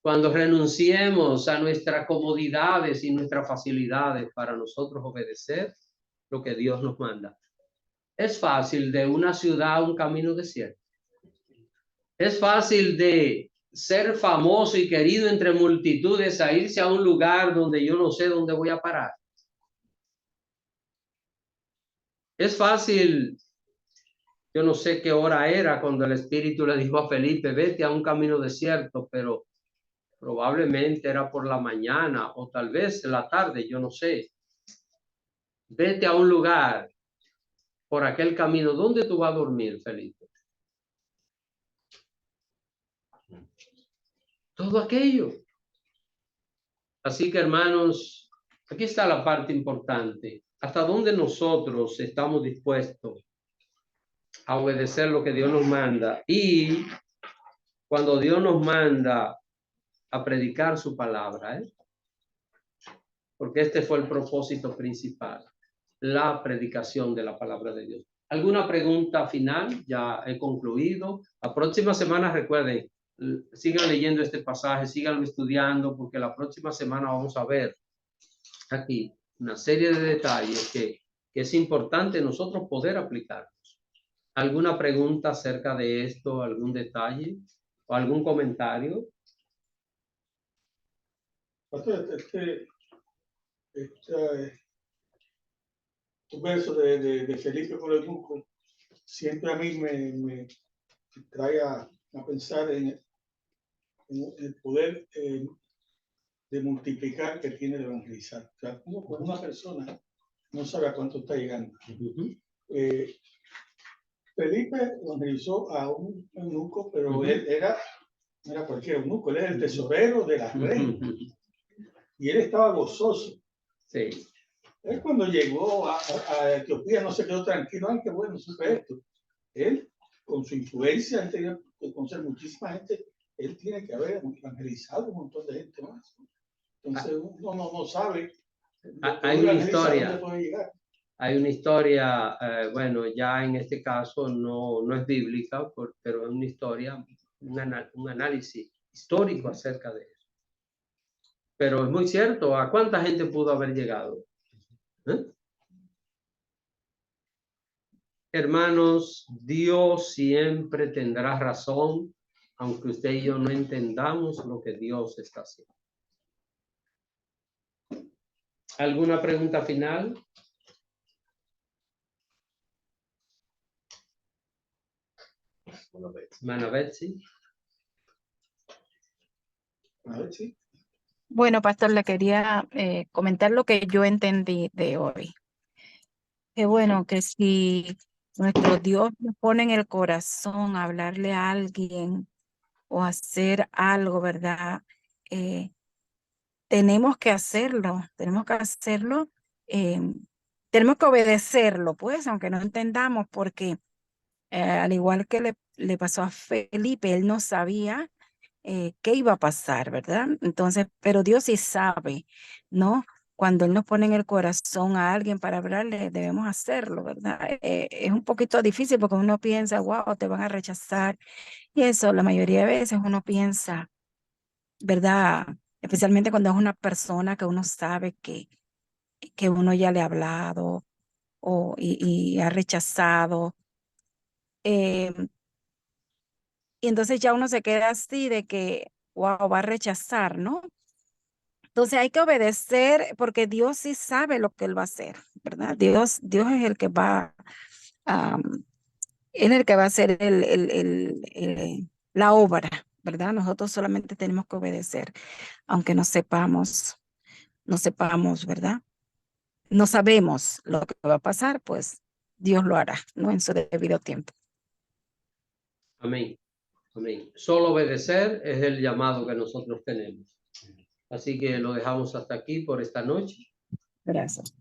Cuando renunciemos a nuestras comodidades y nuestras facilidades para nosotros obedecer lo que Dios nos manda. Es fácil de una ciudad a un camino desierto. Es fácil de ser famoso y querido entre multitudes a irse a un lugar donde yo no sé dónde voy a parar. Es fácil, yo no sé qué hora era cuando el Espíritu le dijo a Felipe, vete a un camino desierto, pero probablemente era por la mañana o tal vez en la tarde, yo no sé. Vete a un lugar por aquel camino. ¿Dónde tú vas a dormir, Felipe? Todo aquello. Así que, hermanos, aquí está la parte importante. ¿Hasta dónde nosotros estamos dispuestos a obedecer lo que Dios nos manda? Y cuando Dios nos manda a predicar su palabra, porque este fue el propósito principal, la predicación de la palabra de Dios. ¿Alguna pregunta final? Ya he concluido. La próxima semana, recuerden, sigan leyendo este pasaje, sigan estudiando, porque la próxima semana vamos a ver aquí una serie de detalles que es importante nosotros poder aplicarlos. ¿Alguna pregunta acerca de esto? ¿Algún detalle? ¿O algún comentario? Este verso de Felipe con el eunuco siempre a mí me trae a pensar en el poder de multiplicar que tiene el evangelizar. O sea, como una persona no sabe a cuánto está llegando. Felipe evangelizó a un eunuco, pero él no era cualquier eunuco, él era el tesorero de la reina. Y él estaba gozoso. Sí. Él cuando llegó a Etiopía no se quedó tranquilo. Ay, qué bueno, supe esto. Él, con su influencia, él tenía que conocer muchísima gente. Él tiene que haber evangelizado un montón de gente más. Entonces uno no sabe. Hay una historia. Hay una historia, bueno, ya en este caso no es bíblica, pero es una historia, un análisis histórico acerca de eso. Pero es muy cierto, ¿a cuánta gente pudo haber llegado? Hermanos, Dios siempre tendrá razón, aunque usted y yo no entendamos lo que Dios está haciendo. ¿Alguna pregunta final? Hermana Betsy. Bueno, pastor, le quería comentar lo que yo entendí de hoy. Que bueno, que si nuestro Dios nos pone en el corazón a hablarle a alguien o hacer algo, ¿verdad? Tenemos que hacerlo, tenemos que obedecerlo, pues, aunque no entendamos, porque al igual que le pasó a Felipe, él no sabía qué iba a pasar, ¿verdad? Entonces, pero Dios sí sabe, ¿no? Cuando Él nos pone en el corazón a alguien para hablarle, debemos hacerlo, ¿verdad? Es un poquito difícil porque uno piensa, wow, te van a rechazar. Y eso, la mayoría de veces uno piensa, ¿verdad? Especialmente cuando es una persona que uno sabe que uno ya le ha hablado y ha rechazado. Y entonces ya uno se queda así de que, wow, va a rechazar, ¿no? Entonces hay que obedecer porque Dios sí sabe lo que Él va a hacer, ¿verdad? Dios es el que va a, Él es el que va a hacer la obra, ¿verdad? Nosotros solamente tenemos que obedecer, aunque no sepamos, ¿verdad? No sabemos lo que va a pasar, pues Dios lo hará, ¿no? En su debido tiempo. Amén. Amén. Solo obedecer es el llamado que nosotros tenemos. Así que lo dejamos hasta aquí por esta noche. Gracias.